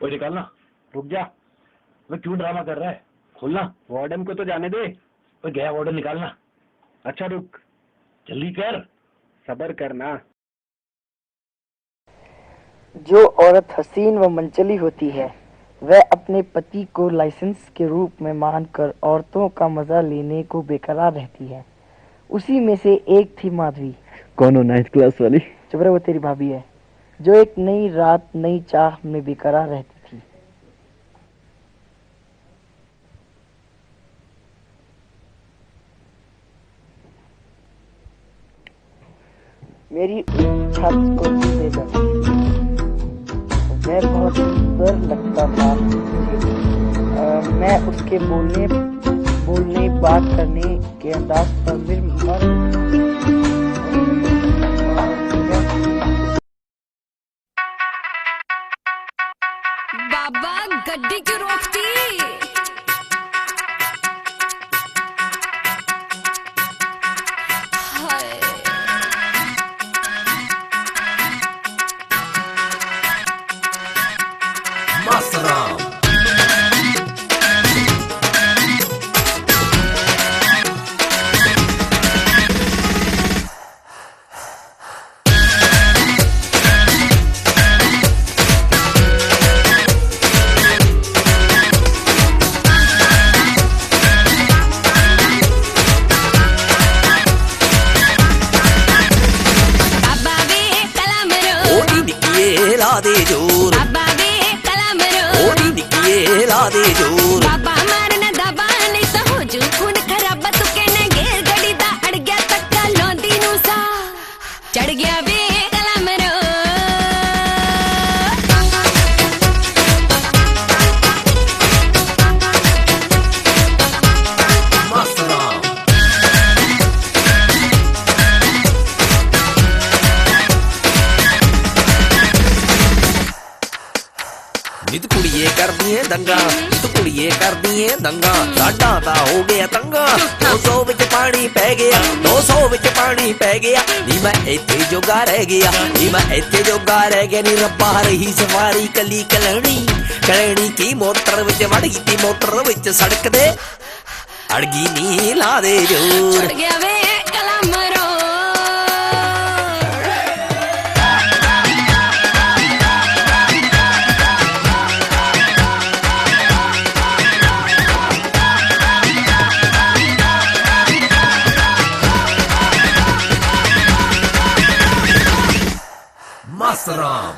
ओए निकालना। रुक जा। मैं क्यों ड्रामा कर रहा है? खोलना। वार्डन को तो जाने दे। ओए गया वार्डन, निकालना। अच्छा रुक, जल्दी कर। सब्र करना। जो औरत हसीन व मनचली होती है वह अपने पति को लाइसेंस के रूप में मानकर औरतों का मजा लेने को बेकरार रहती है। उसी में से एक थी माधवी। कौन हो, 9th क्लास वाली? चुप रहे, वो तेरी भाभी है जो एक नई रात नई चाह में बेकरार रहती थी। मेरी इच्छा को दे दे। वह बहुत सुंदर लगता था मुझे। मैं उसके बोलने बात करने के अंदाज पर मेरे बाबा गड्डी क्यों रोकती? दे जोर बाबा वे कलम रो ओडी निकिए ला दे जोर बाबा मारना दबा नहीं तो हो जू खून खराब तू कहने गेर गड़ी दा अड़ गया तक्का लोंदी नू सा चढ़ गया वे कलम रो नित कुड़िए कर दिए दंगा नित कुड़िए कर दिए दंगा साडा ता हो गया तंगा 200 विच पानी पै गया 200 विच पानी पै गया नी मैं इत्थे जोगा रह गया नी मैं इत्थे जोगा रह गया नी रब्बा रही सवारी कली कलणी की मोटर विच वड़ गई मोटर विच सड़क दे अड़गी नी ला दे जोर चढ़ गया वे कलम रो मासराम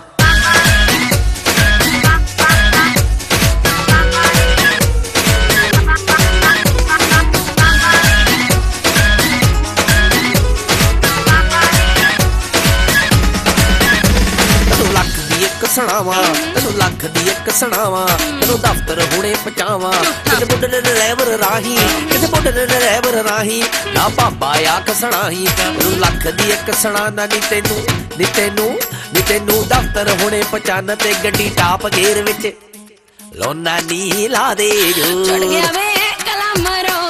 ਸੁਣਾਵਾ ਤੈਨੂੰ ਲੱਖ ਦੀ ਇੱਕ ਸੁਣਾਵਾ ਤੈਨੂੰ ਦਫ਼ਤਰ ਹੁਣੇ ਪਹੁੰਚਾਵਾਂ ਕਿਤੇ ਬੁੱਢੇ ਨੇ ਡਰਾਈਵਰ ਰਾਹੀਂ ਕਿਤੇ ਬੁੱਢੇ ਨੇ ਡਰਾਈਵਰ ਰਾਹੀਂ ਨਾ ਬਾਬਾ ਆਖ ਸੁਣਾਹੀ ਤੈਨੂੰ ਲੱਖ ਦੀ ਇੱਕ ਸੁਣਾਉਂਦਾ ਨੀ ਤੈਨੂੰ ਦਫ਼ਤਰ ਹੁਣੇ ਪਹੁੰਚਾਨ ਤੇ ਗੱਡੀ ਟਾਪ ਗੇਰ ਵਿੱਚ ਲੋਨਾ ਨੀ ਲਾ ਦੇ ਜੋ ਚੜ ਗਿਆ ਵੇ ਕਲਮ ਰੋ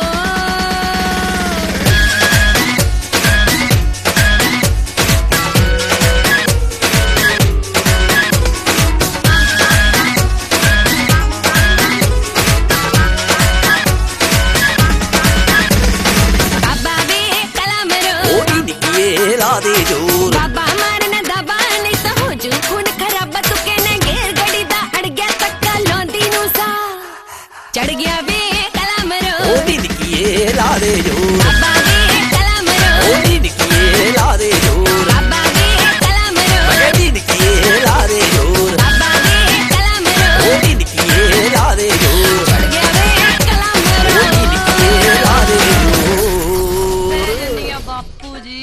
ला दे जोर बाबा मारना दबा नहीं तो हो जू खून खराब तू कहने गेर गड़ी दा अड़ गया तक्का लोंदी नू सा चढ़ गया वे कलम रो ओडी निकिए ला दे जोर बाबा वे कलम रो ओडी निकिए ला दे जोर बाबा वे कलम रो ओडी निकिए ला दे जोर बाबा वे कलम रो ओडी निकिए ला दे जोर चढ़ गया वे कलम रो ओडी निकिए ला दे जोर बापू जी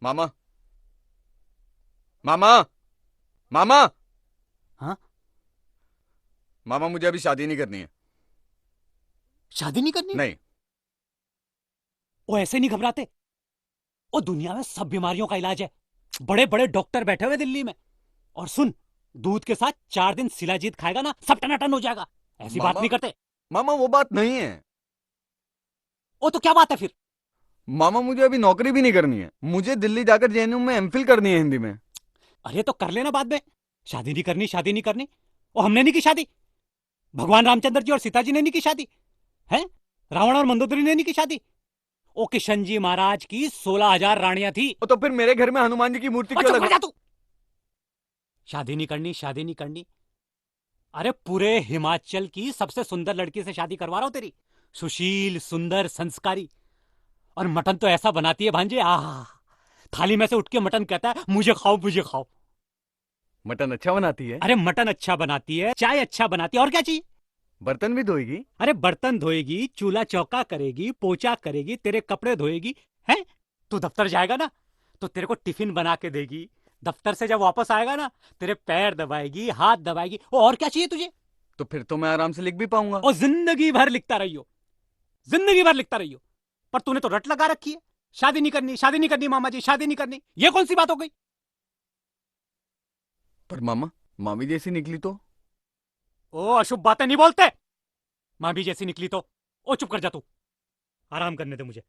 मामा मामा मामा हाँ मामा मुझे अभी शादी नहीं करनी है। शादी नहीं करनी? नहीं। वो ऐसे नहीं घबराते। वो दुनिया में सब बीमारियों का इलाज है, बड़े बड़े डॉक्टर बैठे हुए दिल्ली में। और सुन, दूध के साथ 4 दिन शिलाजीत खाएगा ना, सब टनाटन हो जाएगा। ऐसी बात मामा, नहीं करते। मामा वो बात नहीं है। वो तो क्या बात है फिर? मामा मुझे अभी नौकरी भी नहीं करनी है, मुझे दिल्ली जाकर जेएनयू में एमफिल करनी है हिंदी में। अरे तो कर लेना बाद में। शादी नहीं करनी, शादी नहीं करनी। और हमने नहीं की शादी, भगवान रामचंद्र जी और सीता जी ने नहीं की शादी, है रावण और मंदोदरी ने नहीं की शादी। ओ किशन जी महाराज की 16,000 रानियां थी। तो फिर मेरे घर में हनुमान जी की मूर्ति और क्यों चुप कर लगा? जा तू। शादी नहीं करनी, शादी नहीं करनी। अरे पूरे हिमाचल की सबसे सुंदर लड़की से शादी करवा रहा हूं तेरी, सुशील, सुंदर, संस्कारी। और मटन तो ऐसा बनाती है भांजे, आह, थाली में से उठ के मटन कहता है मुझे खाओ मुझे खाओ। मटन अच्छा बनाती है? अरे मटन अच्छा बनाती है, चाय अच्छा बनाती है, और क्या चाहिए? बर्तन भी धोएगी? अरे बर्तन धोएगी, चूल्हा चौका करेगी, पोछा करेगी, तेरे कपड़े धोएगी। हैं? तू दफ्तर जाएगा ना तो तेरे को टिफिन बना के देगी। दफ्तर से जब वापस आएगा ना, तेरे पैर दबाएगी, हाथ दबाएगी। और क्या चाहिए तुझे? तो फिर तो मैं आराम से लिख भी पाऊंगा। और जिंदगी भर लिखता रहियो, जिंदगी भर लिखता रहियो। पर तूने तो रट लगा रखी है, शादी नहीं करनी, शादी नहीं करनी मामा जी, शादी नहीं करनी। ये कौन सी बात हो गई? पर मामा, मामी जैसी निकली तो? ओ अशुभ बातें नहीं बोलते। मां भी जैसी निकली तो? ओ चुप कर जा तू, आराम करने दे मुझे।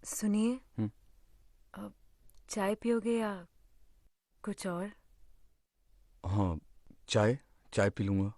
सुनिए, हम्म। अब चाय पियोगे या कुछ और? हाँ, चाय चाय पी लूंगा।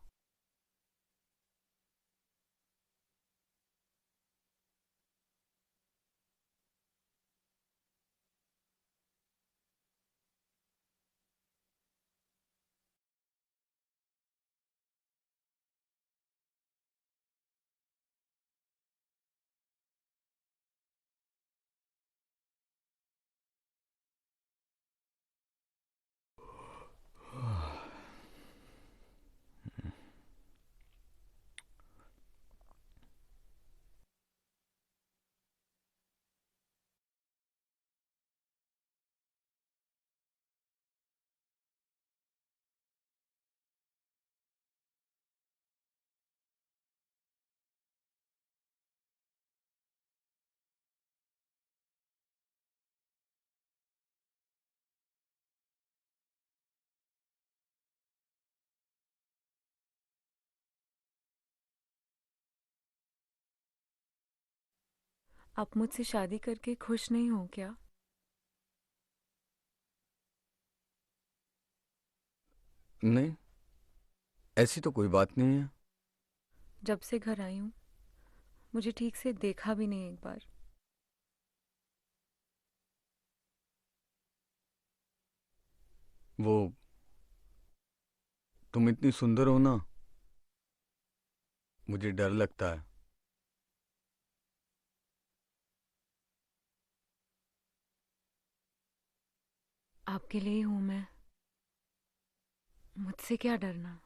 आप मुझसे शादी करके खुश नहीं हो क्या? नहीं, ऐसी तो कोई बात नहीं है। जब से घर आई हूँ मुझे ठीक से देखा भी नहीं एक बार। वो तुम इतनी सुंदर हो ना, मुझे डर लगता है। आपके लिए ही हूं मैं, मुझसे क्या डरना।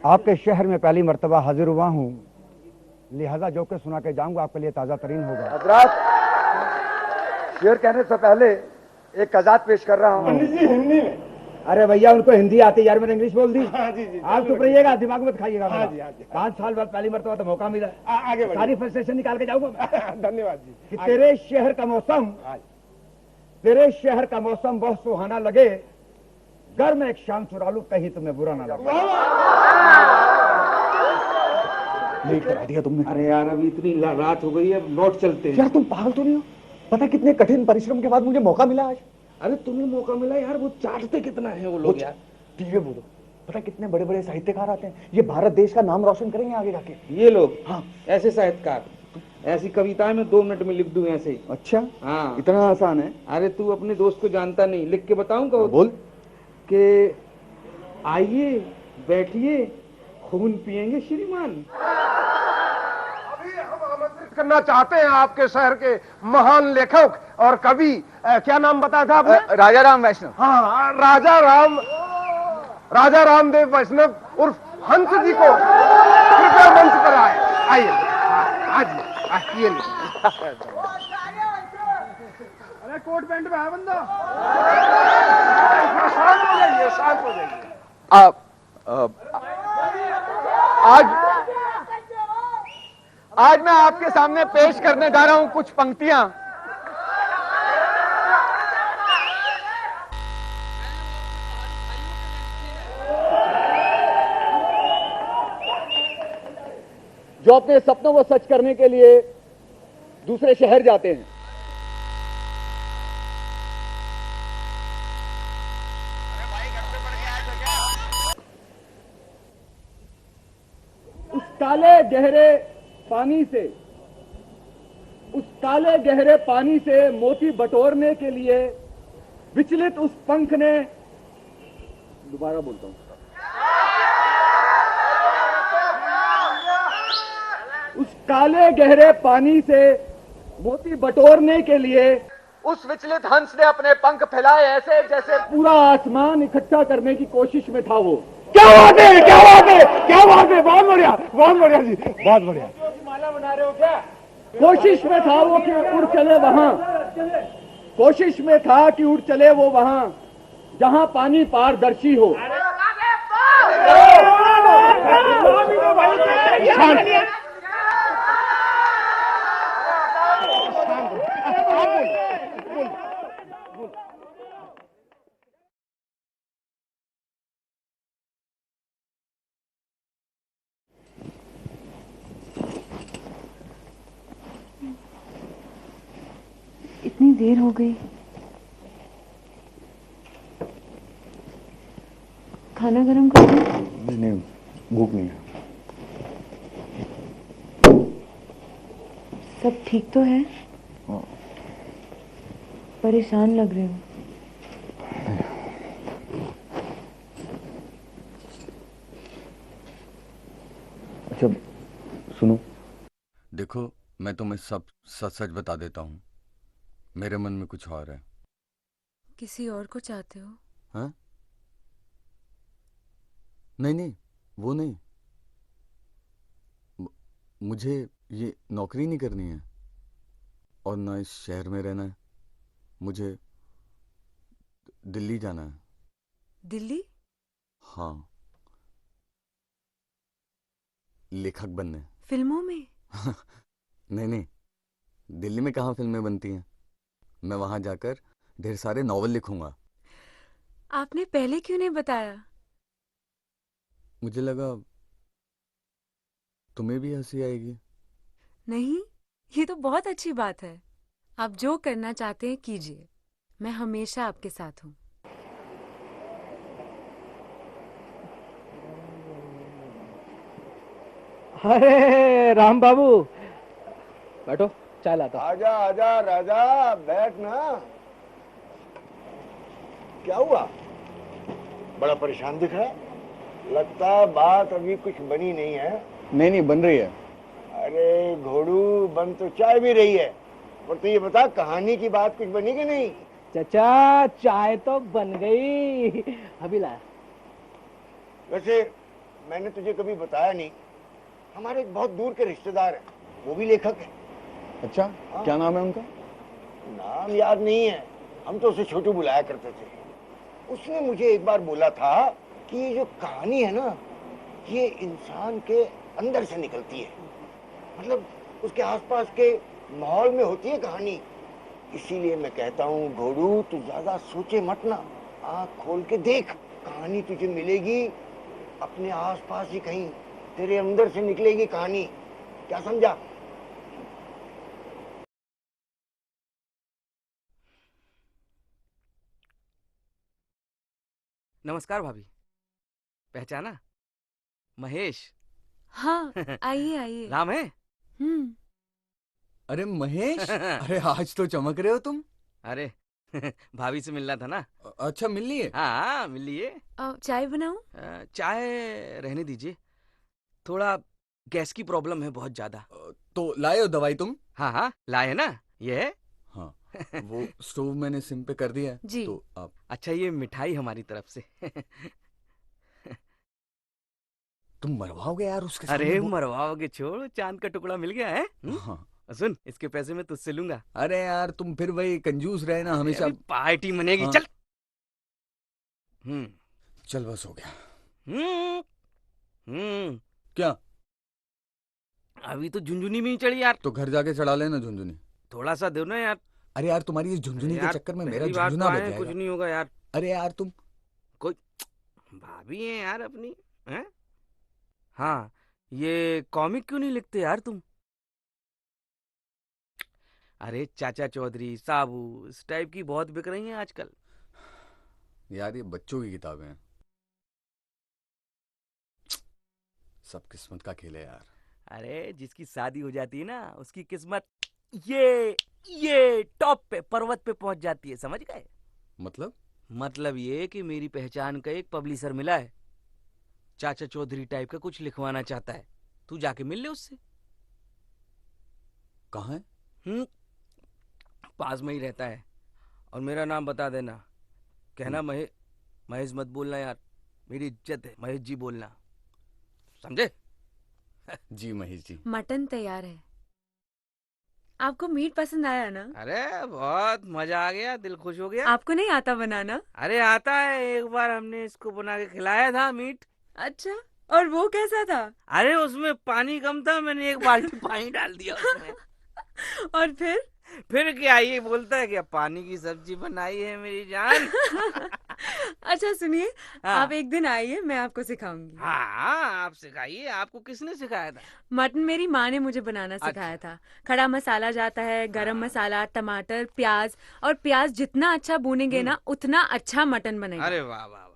आपके शहर में पहली मर्तबा हाजिर हुआ हूँ, लिहाजा जो के सुना के जाऊंगा आपके लिए ताज़ा तरीन होगा। हजरात, शेर कहने से पहले एक कजात पेश कर रहा हूँ। हिंदी में। अरे भैया उनको हिंदी आती यार, मैंने इंग्लिश बोल दी। आप चुप रहिएगा, दिमाग मत खाइएगा। 5 साल बाद पहली मर्तबा तो मौका मिला, आगे सारी फ्रस्ट्रेशन निकाल के जाऊंगा। धन्यवाद जी। कि तेरे शहर का मौसम बहुत सुहाना लगे, घर में एक शाम चुरा लूं, कहीं तुम्हें बुरा ना लगे। लेट करा दिया तुमने। अरे यार अभी इतनी रात हो गई है, लौट चलते हैं। यार तुम पागल तो नहीं हो? पता कितने कठिन परिश्रम के बाद मुझे मौका मिला आज। अरे तुम्हें मौका मिला यार, वो चाटते कितना है वो लोग यार। धीरे बोलो, पता कितने बड़े बड़े साहित्यकार आते हैं, ये भारत देश का नाम रोशन करेंगे आगे जाके। ये लोग? हाँ। ऐसे साहित्यकार, ऐसी कविताएं मैं 2 मिनट में लिख दूं ऐसे ही। अच्छा, हाँ इतना आसान है? अरे तू अपने दोस्त को जानता नहीं, लिख के बताऊंगा। बोल। कि आइए बैठिए, खून पिएंगे श्रीमान। करना चाहते हैं आपके शहर के महान लेखक और कवि, क्या नाम बताया था आपने? राजा राम वैष्णव। हाँ, राजा रामदेव वैष्णव उर्फ हंस जी को कृपया मंच पर आइए। आइए। अरे कोट पैंट में है बंदा। शांत हो जाइए। आज मैं आपके सामने पेश करने जा रहा हूं कुछ पंक्तियां। जो अपने सपनों को सच करने के लिए दूसरे शहर जाते हैं। उस काले गहरे पानी से मोती बटोरने के लिए विचलित उस पंख ने, दोबारा बोलता हूं, उस काले गहरे पानी से मोती बटोरने के लिए उस विचलित हंस ने अपने पंख फैलाए ऐसे जैसे पूरा आसमान इकट्ठा करने की कोशिश में था वो। क्या बात है, क्या बात है, क्या बात है, बहुत बढ़िया जी, बहुत बढ़िया। माला बना रहे हो क्या? कोशिश में था वो कि उड़ चले वहां, कोशिश में था कि उड़ चले वो वहां जहां पानी पारदर्शी हो। इतनी देर हो गई, खाना गरम कर दूं? नहीं, भूख नहीं है। सब ठीक तो है? परेशान लग रहे हो। अच्छा सुनो, देखो मैं तुम्हें सब सच सच बता देता हूँ, मेरे मन में कुछ और है। किसी और को चाहते हो? हाँ? नहीं, वो नहीं। मुझे ये नौकरी नहीं करनी है और ना इस शहर में रहना है। मुझे दिल्ली जाना है। दिल्ली? हाँ, लेखक बनने। फिल्मों में? नहीं, दिल्ली में कहाँ फिल्में बनती हैं। मैं वहां जाकर ढेर सारे नॉवल लिखूंगा। आपने पहले क्यों नहीं बताया? मुझे लगा तुम्हें भी हंसी आएगी। नहीं, ये तो बहुत अच्छी बात है। आप जो करना चाहते हैं कीजिए, मैं हमेशा आपके साथ हूँ। अरे राम बाबू, बैठो, चाय लाता। आजा आजा राजा, बैठ ना। क्या हुआ? बड़ा परेशान दिख रहा है। लगता है बात अभी कुछ बनी नहीं है। नहीं, बन रही है। अरे घोड़ू, बन तो चाय भी रही है, पर तो ये बता कहानी की बात कुछ बनी कि नहीं? चाचा चाय तो बन गई, अभी लाया। वैसे मैंने तुझे कभी बताया नहीं, हमारे एक बहुत दूर के रिश्तेदार हैं, वो भी लेखक है। अच्छा, क्या नाम है उनका? नाम याद नहीं है, हम तो उसे छोटू बुलाया करते थे। उसने मुझे एक बार बोला था कि ये जो कहानी है ना, ये इंसान के अंदर से निकलती है, मतलब उसके आसपास के माहौल में होती है कहानी। इसीलिए मैं कहता हूँ घोड़ू, तू ज्यादा सोचे मत ना, आँख खोल के देख, कहानी तुझे मिलेगी अपने आसपास ही कहीं, तेरे अंदर से निकलेगी कहानी। क्या समझा? नमस्कार भाभी, पहचाना? महेश। हाँ, आइए आइए। राम है? अरे महेश, अरे आज तो चमक रहे हो तुम। अरे भाभी से मिलना था ना। अच्छा, मिल लिए? हाँ, मिल लिए। चाय बनाऊं? चाय रहने दीजिए, थोड़ा गैस की प्रॉब्लम है बहुत ज्यादा। तो लाए हो दवाई तुम? हाँ हाँ, लाए ना, ये है। हाँ, वो स्टोव मैंने सिम पे कर दिया है। जी। तो आप अच्छा, ये मिठाई हमारी तरफ से। तुम मरवाओगे यार उसके अरे सामने वो... मरवाओगे छोड़, चांद का टुकड़ा मिल गया है। हाँ। सुन, इसके पैसे मैं तुझसे लूंगा। अरे यार तुम फिर वही कंजूस रहे ना हमेशा। पार्टी मनेगी। हाँ। चल। चल बस हो गया। क्या? अभी तो झुंझुनी में ही चढ़ी यार। तो घर जाके चढ़ा लेना झुंझुनी। थोड़ा सा दो ना यार। अरे यार तुम्हारी इस झुंझुनी के चक्कर में मेरा झुंझुना बच जाएगा। कुछ नहीं होगा यार। अरे यार तुम कोई भाभी है यार अपनी, हैं? हाँ, ये कॉमिक क्यों नहीं लिखते यार तुम? अरे चाचा चौधरी, साबू, इस टाइप की बहुत बिक रही हैं आजकल। यार ये बच्चों की किताबें हैं, सब किस्मत का खेल है यार। अरे जिसकी शादी हो जाती है ना, उसकी किस्मत ये टॉप पे, पर्वत पे पहुंच जाती है, समझ गए? मतलब ये कि मेरी पहचान का एक पब्लिशर मिला है, चाचा चौधरी टाइप का कुछ लिखवाना चाहता है, तू जाके मिल ले उससे। कहाँ है? पास में ही रहता है, और मेरा नाम बता देना, कहना महेश मत बोलना यार, मेरी इज्जत है, महेश जी बोलना, समझे? जी महेश जी। मटन तैयार है। आपको मीट पसंद आया ना? अरे बहुत मजा आ गया, दिल खुश हो गया। आपको नहीं आता बनाना? अरे आता है, एक बार हमने इसको बना के खिलाया था मीट। अच्छा, और वो कैसा था? अरे उसमें पानी कम था, मैंने एक बाल्टी पानी डाल दिया उसमें। और फिर क्या, ये बोलता है कि अब पानी की सब्जी बनाई है मेरी जान। अच्छा सुनिए, हाँ। आप एक दिन आइए, मैं आपको सिखाऊंगी। हाँ, आप सिखाइए। आपको किसने सिखाया था? मटन मेरी माँ ने मुझे बनाना सिखाया था। खड़ा मसाला जाता है, गरम मसाला, टमाटर, प्याज, और प्याज जितना अच्छा भूनेंगे ना, उतना अच्छा मटन बनेगा। अरे वाह वाह वाह।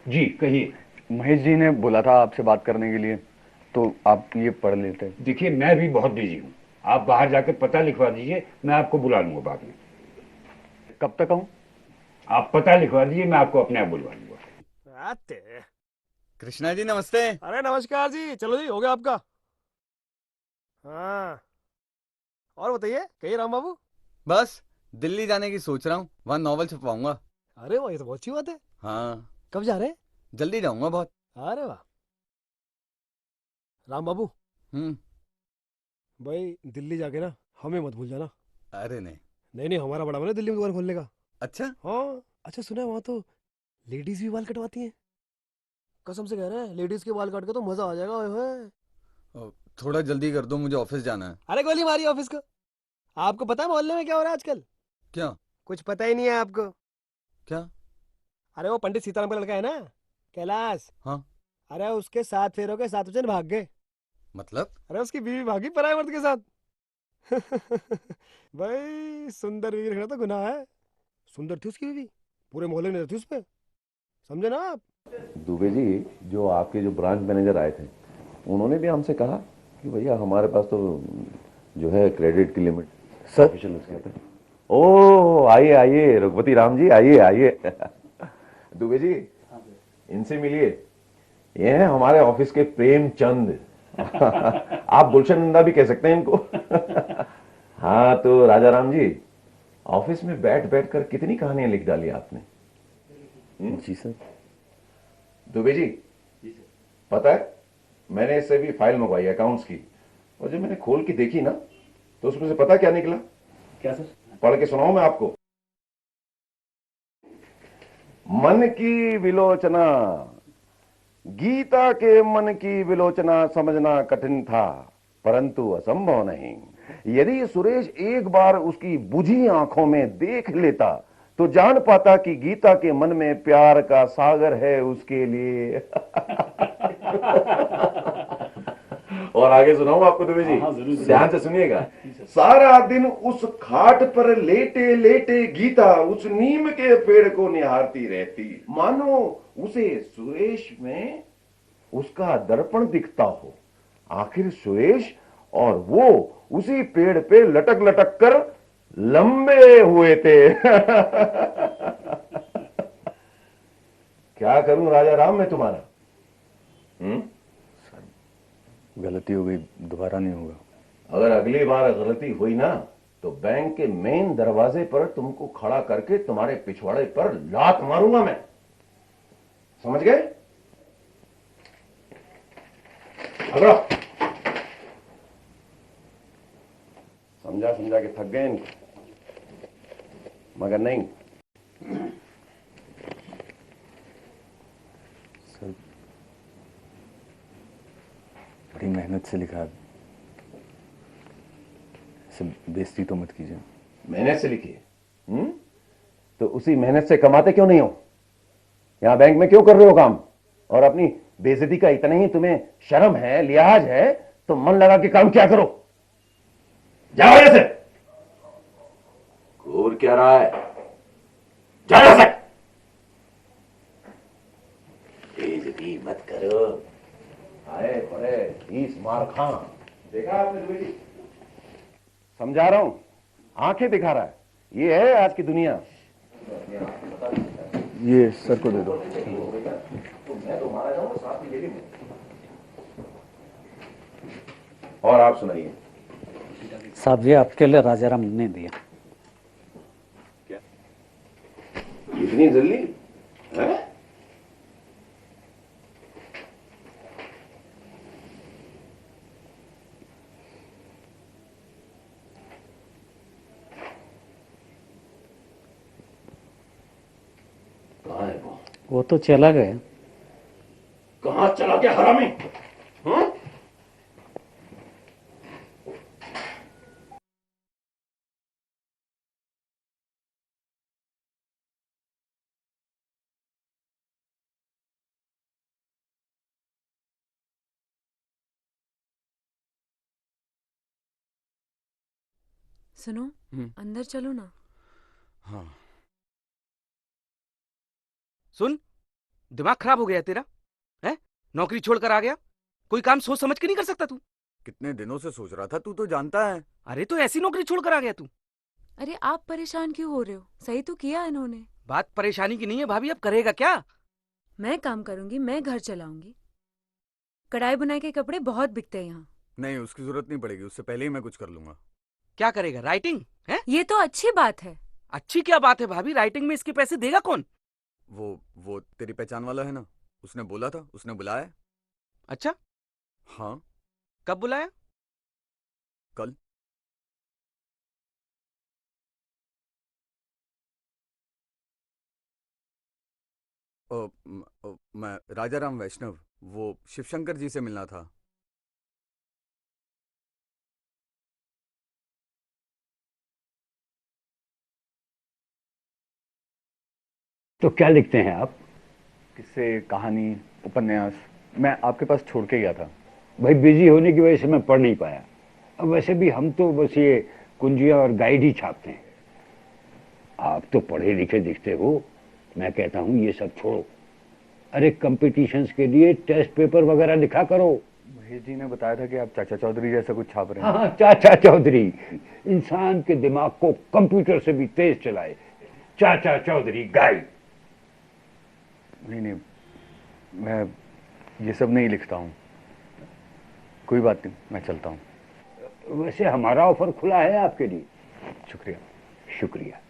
जी कहिए। महेश जी ने बोला था आपसे बात करने के लिए, तो आप ये पढ़ लेते। देखिए मैं भी बहुत बिजी हूँ, आप बाहर जाकर पता लिखवा दीजिए, मैं आपको बुला लूंगा बाद में। कब तक आऊं? आप पता लिखवा दीजिए, मैं आपको अपने आप बुलवा लूंगा। कृष्णा जी नमस्ते। अरे नमस्कार जी, चलो जी, हो गया आपका। हाँ, और बताइए, कहिए राम बाबू। बस दिल्ली जाने की सोच रहा हूँ, वहाँ नॉवल छपवाऊंगा। अरे वाह, ये तो बहुत अच्छी बात है। हाँ। कब जा रहे हैं? जल्दी जाऊंगा बहुत। अरे वाह। राम बाबू। भाई दिल्ली जाके ना हमें मत भूल जाना। अरे नहीं नहीं, हमारा बड़ा मन है दिल्ली में दुकान खोलने का। अच्छा? हाँ, अच्छा सुना है वहाँ तो लेडीज भी बाल कटवाती हैं। कसम से कह रहे हैं, लेडीज के बाल काट के तो मजा आ जाएगा। ओए थोड़ा जल्दी कर दो, मुझे ऑफिस जाना है। अरे गोली मारी ऑफिस को। आपको पता है मोहल्ले में क्या हो रहा है आजकल? क्या? कुछ पता ही नहीं है आपको? क्या? अरे वो पंडित सीताराम का लड़का है ना, कैलाश। हाँ। अरे उसके 7 फेरों के 7 वचन भाग गए। मतलब? अरे उसकी बीवी भागी पराये मर्द के साथ। भाई सुंदर बीवी रखना तो गुनाह है। सुंदर थी उसकी बीवी, पूरे मोहल्ले में रहती उस पे, समझे ना आप? दुबे जी, जो आपके जो ब्रांच मैनेजर आए थे, उन्होंने भी हमसे कहा कि भैया हमारे पास तो जो है क्रेडिट की लिमिट सफिशिएंट कहते हैं। ओ आइए आइए रघुपति राम जी, आइए आइए। दुबे जी, इनसे मिलिए, ये हैं हमारे ऑफिस के प्रेमचंद। आप गुलशन नंदा भी कह सकते हैं इनको। हाँ तो राजा राम जी, ऑफिस में बैठ बैठ कर कितनी कहानियां लिख डाली आपने। जी सर। दुबे जी, पता है मैंने इससे भी फाइल मंगवाई अकाउंट्स की, और जब मैंने खोल के देखी ना तो उसमें से पता क्या निकला? क्या सर? पढ़ के सुनाऊं मैं आपको। मन की विलोचना, गीता के मन की विलोचना समझना कठिन था परंतु असंभव नहीं। यदि सुरेश एक बार उसकी बुझी आंखों में देख लेता तो जान पाता कि गीता के मन में प्यार का सागर है उसके लिए। और आगे सुनाऊं आपको दुबे जी? ध्यान से सुनिएगा। सारा दिन उस खाट पर लेटे लेटे गीता उस नीम के पेड़ को निहारती रहती, मानो उसे सुरेश में उसका दर्पण दिखता हो। आखिर सुरेश और वो उसी पेड़ पे लटक लटक कर लंबे हुए थे। क्या करूं राजा राम मैं तुम्हारा? गलती हो गई, दोबारा नहीं होगा। अगर अगली बार गलती हुई ना तो बैंक के मेन दरवाजे पर तुमको खड़ा करके तुम्हारे पिछवाड़े पर लात मारूंगा मैं, समझ गए? अगला समझा समझा के थक गए इनको, मगर नहीं। सर बड़ी मेहनत से लिखा है, ऐसे बेइज्जती तो मत कीजिए। मेहनत से लिखिए? तो उसी मेहनत से कमाते क्यों नहीं हो? यहां बैंक में क्यों कर रहे हो काम? और अपनी बेइज्जती का इतना ही तुम्हें शर्म है, लिहाज है, तो मन लगा के काम क्या करो। जाओ यहां से। घूर क्या रहा है? जाओ यहां से। बेइज्जती मत करो, आए पड़े 20 मार खां। देखा आपने दुबे जी? समझा रहा हूं, आंखें दिखा रहा है। ये है आज की दुनिया। ये सर को दे दो। मैं तो मारा जाऊंगा साथ में जेल में। और आप सुनाइए। साहब ये आपके लिए राजाराम ने दिया। क्या इतनी जल्दी है? कहाँ है वो तो चला गया। कहाँ चला गया हरामी? हाँ? सुनो, अंदर चलो ना। हाँ। सुन, दिमाग खराब हो गया तेरा? है? नौकरी छोड़कर आ गया? कोई काम सोच समझ के नहीं कर सकता तू? कितने दिनों से सोच रहा था, तू तो जानता है। अरे तो ऐसी नौकरी छोड़कर आ गया तू? अरे आप परेशान क्यों हो रहे हो? सही तो किया इन्होंने। बात परेशानी की नहीं है भाभी, अब करेगा क्या? मैं काम करूंगी, मैं घर चलाऊंगी। कढ़ाई बुनाई के कपड़े बहुत बिकते हैं यहाँ। नहीं, उसकी जरूरत नहीं पड़ेगी, उससे पहले ही मैं कुछ कर लूंगा। क्या करेगा? राइटिंग है? ये तो अच्छी बात है। अच्छी क्या बात है भाभी? राइटिंग में इसके पैसे देगा कौन? वो तेरी पहचान वाला है ना, उसने बोला था, उसने बुलाया। अच्छा? हाँ। कब बुलाया? कल। मैं राजाराम वैष्णव, वो शिवशंकर जी से मिलना था। तो क्या लिखते हैं आप? किस्से, कहानी, उपन्यास। मैं आपके पास छोड़ के गया था। भाई बिजी होने की वजह से मैं पढ़ नहीं पाया। अब वैसे भी हम तो बस ये कुंजिया और गाइड ही छापते हैं। आप तो पढ़े लिखे दिखते हो, मैं कहता हूँ ये सब छोड़ो, अरे कंपटीशंस के लिए टेस्ट पेपर वगैरह लिखा करो। महेश जी ने बताया था कि आप चाचा चौधरी जैसा कुछ छाप रहे हैं। हाँ, चाचा चौधरी इंसान के दिमाग को कंप्यूटर से भी तेज चलाए। चाचा चौधरी गाय। नहीं, मैं ये सब नहीं लिखता हूँ। कोई बात नहीं, मैं चलता हूँ। वैसे हमारा ऑफर खुला है आपके लिए। शुक्रिया। शुक्रिया।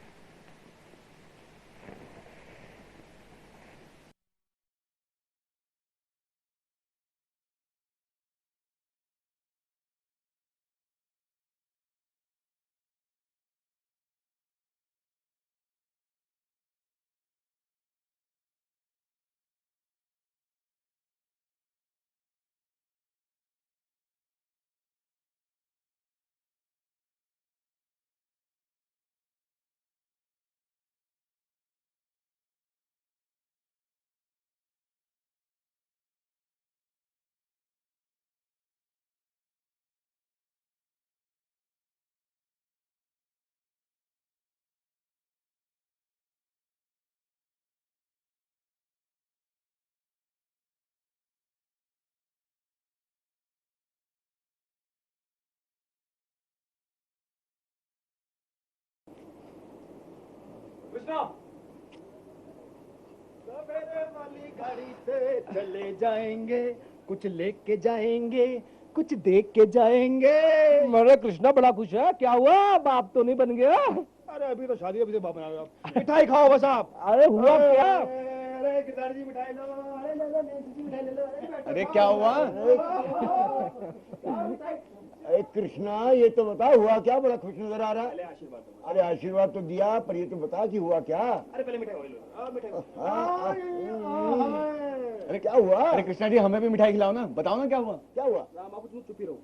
सवेरे वाली गाड़ी से चले जाएंगे, कुछ लेके जाएंगे, कुछ देख के जाएंगे। मेरे कृष्णा बड़ा खुश है। क्या हुआ, बाप तो नहीं बन गया? अरे अभी तो शादी, अभी तो बाप बना रहा। मिठाई खाओ बस आप। अरे हुआ क्या? अरे गिरधारी जी मिठाई लो। अरे ले लो, मिठाई ले लो। अरे क्या हुआ? अरे कृष्णा, ये तो बता हुआ क्या? बड़ा खुश नजर आ रहा है। अरे आशीर्वाद तो दिया, पर ये तो बता कि हुआ क्या? अरे पहले मिठाई लो। मिठाई। अरे क्या हुआ? अरे कृष्णा जी, हमें भी मिठाई खिलाओ ना। बताओ ना क्या हुआ? क्या हुआ? राम आप तुम चुप ही रहो।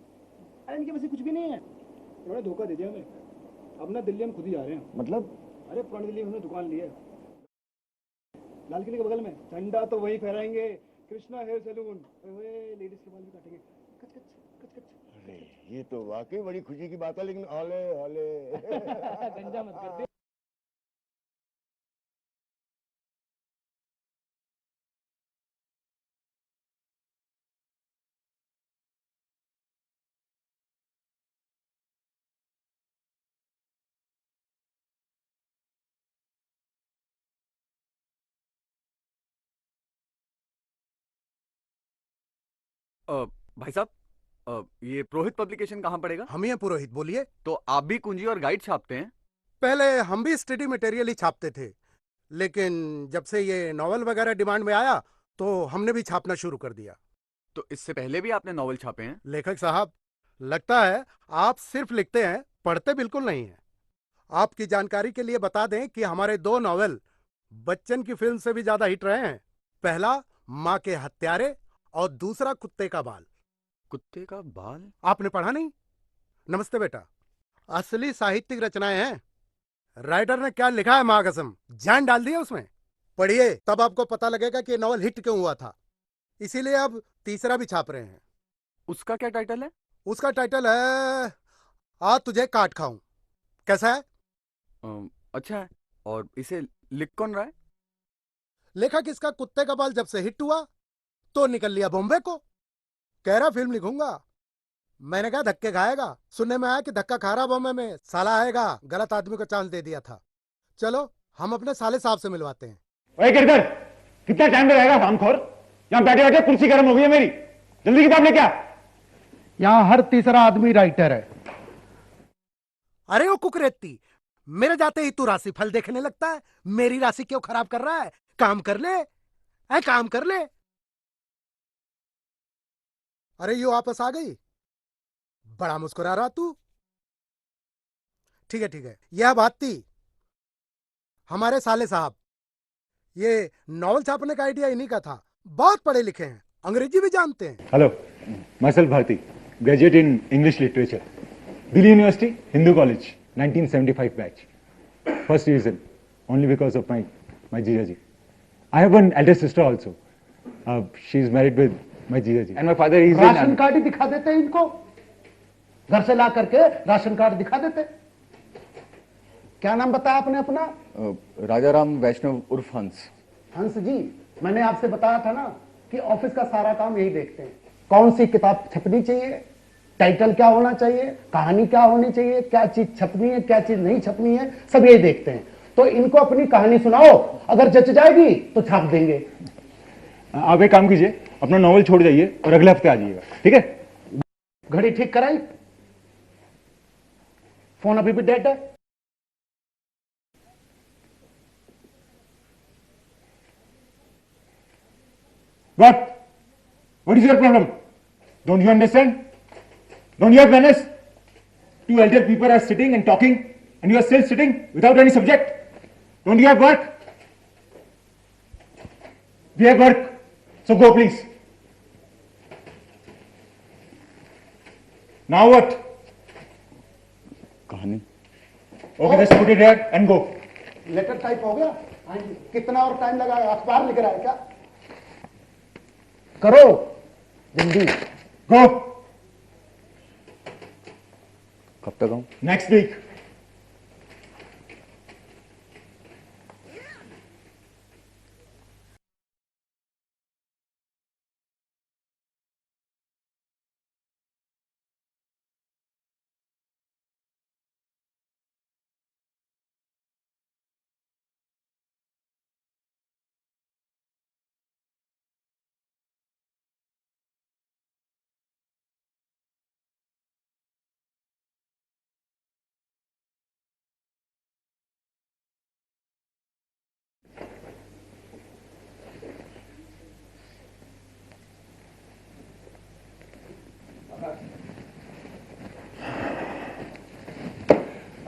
अरे इनके वैसे कुछ भी नहीं है, इन्होंने धोखा दे दिया हमें। अब ना दिल्ली हम खुद ही जा रहे हैं। मतलब? अरे पुरानी दिल्ली में हमने दुकान ली है, लाल किले के बगल में। झंडा तो वही फहराएंगे, कृष्णा हेयर सैलून। लेडीज के बाल भी काटेंगे। कच कच कच कच। अरे ये तो वाकई बड़ी खुशी की बात है, लेकिन हौले हौले गंजा मत कर दे। भाई साहब, ये पुरोहित पब्लिकेशन कहाँ पड़ेगा? हम ही हैं पुरोहित, बोलिए। तो आप भी कुंजी और गाइड छापते हैं? पहले हम भी स्टडी मटेरियल ही छापते थे, लेकिन जब से ये नॉवल वगैरह डिमांड में आया तो हमने भी छापना शुरू कर दिया। तो इससे पहले भी आपने नॉवल छापे हैं? लेखक साहब, लगता है आप सिर्फ लिखते हैं, पढ़ते बिल्कुल नहीं हैं। आपकी जानकारी के लिए बता दें कि हमारे 2 नॉवल बच्चन की फिल्म से भी ज्यादा हिट रहे हैं। पहला माँ के हत्यारे और दूसरा कुत्ते का बाल। कुत्ते का बाल? आपने पढ़ा नहीं? नमस्ते बेटा, असली साहित्यिक रचनाएं हैं। राइटर ने क्या लिखा है, माँ कसम, जान डाल दिया उसमें। पढ़िए, तब आपको पता लगेगा कि नॉवल हिट क्यों हुआ था। इसीलिए अब तीसरा भी छाप रहे हैं। उसका क्या टाइटल है? उसका टाइटल है आ तुझे काट खाऊं। कैसा है? अच्छा है। और इसे लिख कौन रहा है? लेखक इसका कुत्ते का बाल जब से हिट हुआ तो निकल लिया बॉम्बे को, कह रहा फिल्म लिखूंगा। मैंने कहा धक्के खाएगा। सुनने में आया कि धक्का खा रहा बॉम्बे में, साला आएगा। गलत आदमी को चांस दे दिया था। चलो हम अपने साले साहब से मिलवाते हैं। ओए गिरधर, कितना टाइम लगेगा रामखोर? यहाँ बैठे बैठे कुर्सी गर्म हो गई है मेरी। जल्दी किताब लेके आ। यहाँ हर तीसरा आदमी राइटर है। अरे वो कुकरेती, मेरे जाते ही तू राशि फल देखने लगता है। मेरी राशि क्यों खराब कर रहा है? काम कर ले, काम कर ले। अरे यो वापस आ गई, बड़ा मुस्कुरा रहा तू। ठीक है ठीक है, यह बात थी। हमारे साले साहब, ये नॉवल छापने का आइडिया इन्हीं का था। बहुत पढ़े लिखे हैं, अंग्रेजी भी जानते हैं। Hello, myself Bharti, graduate in English literature, Delhi university, Hindu college, 1975 batch, first division, only because of my जीजाजी. I have one elder sister also. She is married with my जीजाजी. And my father is ration card ही दिखा देते इनको, घर से ला करके ration card दिखा देते। क्या नाम बताया आपने अपना? राजा राम वैष्णव उर्फ हंस। हंस जी, मैंने आपसे बताया था ना कि ऑफिस का सारा काम यही देखते हैं। कौन सी किताब छपनी चाहिए, टाइटल क्या होना चाहिए, कहानी क्या होनी चाहिए, क्या चीज छपनी है, क्या चीज नहीं छपनी है, सब यही देखते हैं। तो इनको अपनी कहानी सुनाओ, अगर जच जाएगी तो छाप देंगे। आप एक काम कीजिए, अपना नॉवल छोड़ जाइए और अगले हफ्ते आ जाइएगा, ठीक है? घड़ी ठीक कराई? फोन अभी भी डेड है? What is your problem? Don't you understand? Don't you have manners? Two elder people are sitting and talking, and you are still sitting without any subject. Don't you have work? We have work, so go please. Now what? कहानी। Okay, just put it here and go. Letter type हो गया? हाँ जी। कितना और time लगा? अखबार लिख रहा है क्या? करो जल्दी। गो। कब तक आऊं? Next week.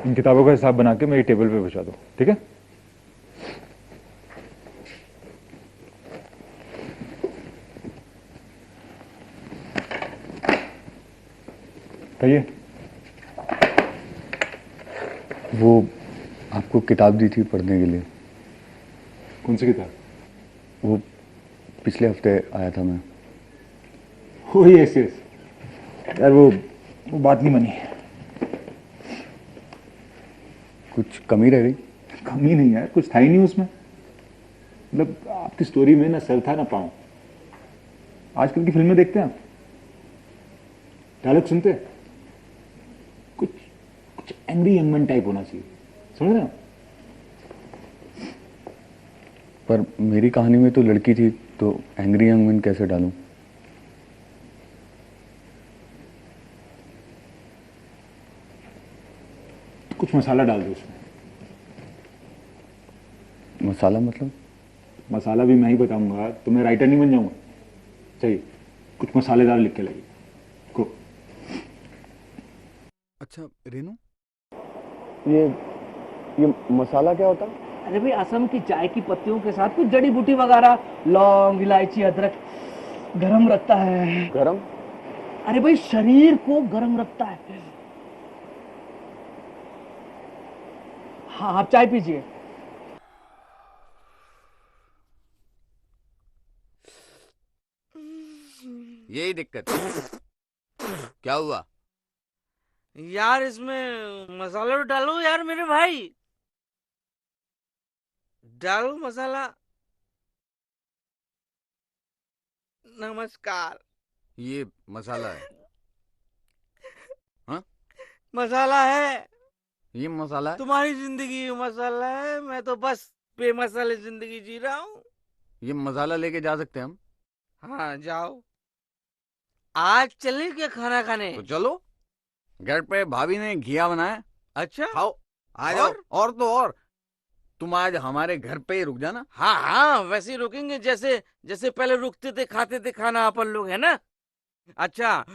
इन किताबों का हिसाब बना के मेरी टेबल पे पहुंचा दो, ठीक है? कहिए। वो आपको किताब दी थी पढ़ने के लिए। कौन सी किताब? वो पिछले हफ्ते आया था मैं। हो यस यस यार, वो बात नहीं बनी। कुछ कमी रह गई? कमी नहीं यार, कुछ था ही नहीं उसमें। मतलब आपकी स्टोरी में ना सर था ना पाँव। आजकल की फिल्में देखते हैं आप, डायलॉग सुनते हैं, कुछ कुछ एंग्री यंग मैन टाइप होना चाहिए, समझ रहे हो? पर मेरी कहानी में तो लड़की थी, तो एंग्री यंग मैन कैसे डालूं? कुछ मसाला डाल दो उसमें। मसाला मतलब? मसाला भी मैं ही बताऊंगा, तो मैं राइटर नहीं बन जाऊंगा। चाहिए कुछ मसालेदार लिख के लाइए को। अच्छा रेनू, ये मसाला क्या होता है? अरे भाई, असम की चाय की पत्तियों के साथ कुछ जड़ी बूटी वगैरह, लौंग, इलायची, अदरक, गरम रखता है। गरम? अरे भाई, शरीर को गरम रखता है। हाँ, आप चाय पीजिए। यही दिक्कत क्या हुआ यार? इसमें मसाला डालो यार मेरे भाई, डालो मसाला। नमस्कार। ये मसाला है? हाँ, मसाला है। ये मसाला है? तुम्हारी जिंदगी मसाला है, मैं तो बस बेमसाले जिंदगी जी रहा हूँ। ये मसाला लेके जा सकते हैं हम? हाँ जाओ। आज चलें क्या खाना खाने? तो चलो, घर पे भाभी ने घिया बनाया। अच्छा खाओ, आ जाओ। और तो और तुम आज हमारे घर पे ही रुक जाना। हाँ हाँ, वैसे ही रुकेंगे जैसे जैसे पहले रुकते थे, खाते थे खाना अपन लोग, है ना? अच्छा,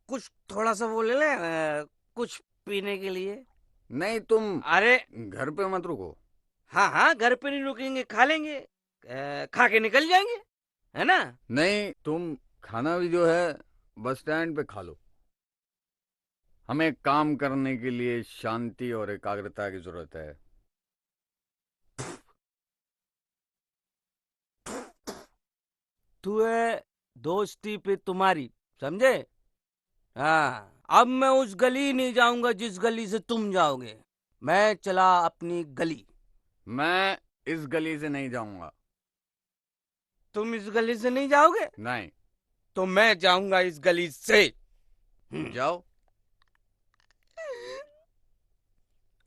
कुछ थोड़ा सा वो ले ले, कुछ पीने के लिए। नहीं तुम अरे घर पे मत रुको। हाँ हाँ, घर पे नहीं रुकेंगे, खा लेंगे, खा के निकल जाएंगे, है ना? नहीं, तुम खाना भी जो है बस स्टैंड पे खा लो। हमें काम करने के लिए शांति और एकाग्रता की जरूरत है। तू है दोस्ती पे तुम्हारी, समझे? हाँ, अब मैं उस गली नहीं जाऊंगा जिस गली से तुम जाओगे। मैं चला अपनी गली, मैं इस गली से नहीं जाऊंगा। तुम इस गली से नहीं जाओगे? नहीं। तो मैं जाऊंगा इस गली से। जाओ,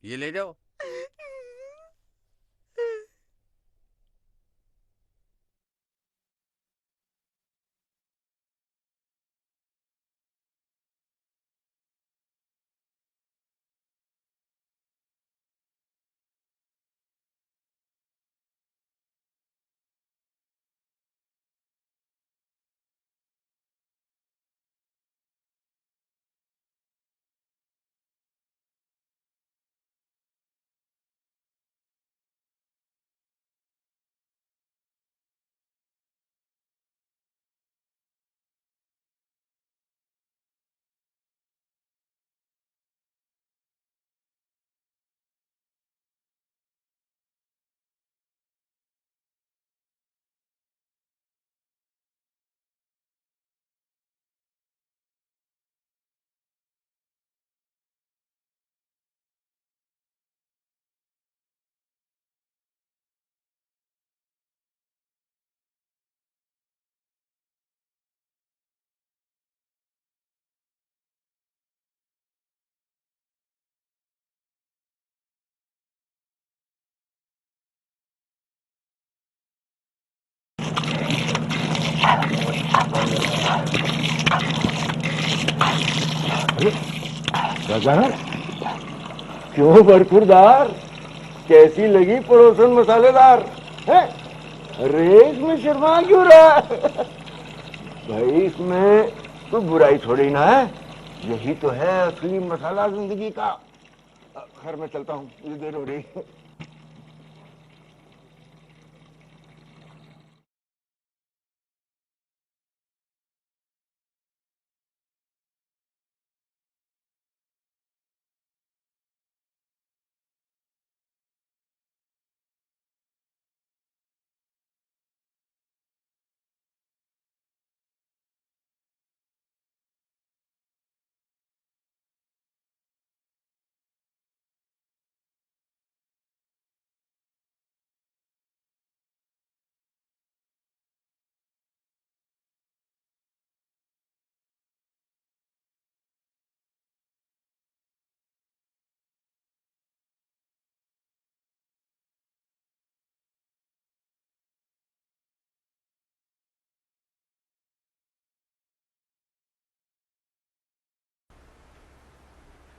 ये ले जाओ। अरे क्यों भरपूरदार, कैसी लगी पड़ोसन मसालेदार है? अरे इसमें शर्मा क्यों रहा है? भाई इसमें तो बुराई थोड़ी ना है, यही तो है असली मसाला जिंदगी का। खैर मैं चलता हूँ, ये देर हो रही है।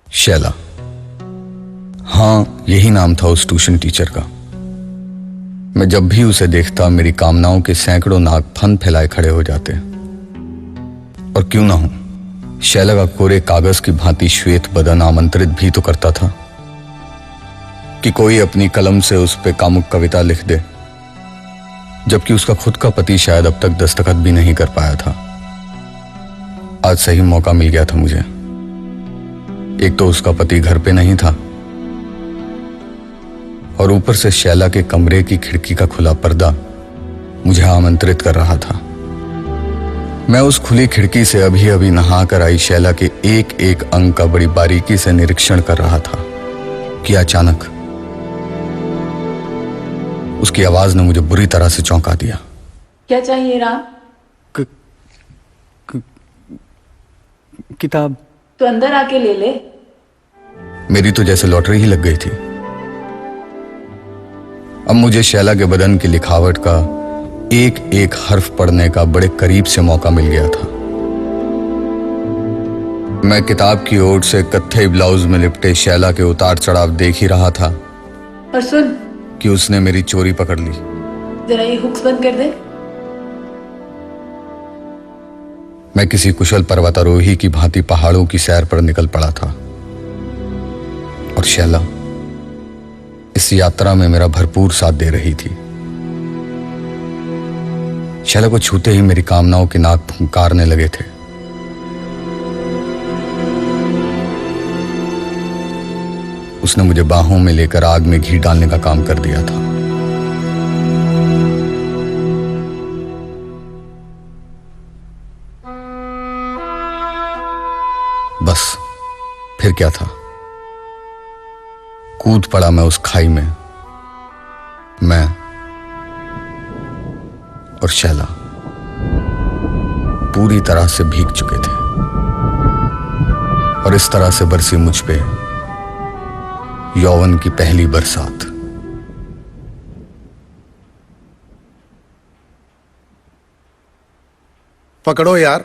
शैला, हाँ यही नाम था उस ट्यूशन टीचर का। मैं जब भी उसे देखता मेरी कामनाओं के सैकड़ों नाग फन फैलाए खड़े हो जाते। और क्यों ना हो, शैला का कोरे कागज की भांति श्वेत बदन आमंत्रित भी तो करता था कि कोई अपनी कलम से उस पे कामुक कविता लिख दे, जबकि उसका खुद का पति शायद अब तक दस्तखत भी नहीं कर पाया था। आज सही मौका मिल गया था मुझे। एक तो उसका पति घर पे नहीं था, और ऊपर से शैला के कमरे की खिड़की का खुला पर्दा मुझे आमंत्रित कर रहा था। मैं उस खुली खिड़की से अभी अभी नहा कर आई शैला के एक एक अंग का बड़ी बारीकी से निरीक्षण कर रहा था कि अचानक उसकी आवाज ने मुझे बुरी तरह से चौंका दिया। क्या चाहिए राम? किताब। तो अंदर आके ले ले। मेरी तो जैसे लॉटरी ही लग गई थी। अब मुझे शैला के बदन की लिखावट का एक एक हर्फ पढ़ने का बड़े करीब से मौका मिल गया था। मैं किताब की ओर से कत्थई ब्लाउज में लिपटे शैला के उतार चढ़ाव देख ही रहा था और सुन कि उसने मेरी चोरी पकड़ ली। जरा ये हुक्स बंद कर दे। मैं किसी कुशल पर्वतारोही की भांति पहाड़ों की सैर पर निकल पड़ा था, और शैला इस यात्रा में मेरा भरपूर साथ दे रही थी। शैला को छूते ही मेरी कामनाओं के नाक फुंकारने लगे थे। उसने मुझे बाहों में लेकर आग में घी डालने का काम कर दिया था। बस फिर क्या था, कूद पड़ा मैं उस खाई में और शैला पूरी तरह से भीग चुके थे और इस तरह से बरसी मुझ पे यौवन की पहली बरसात। पकड़ो यार,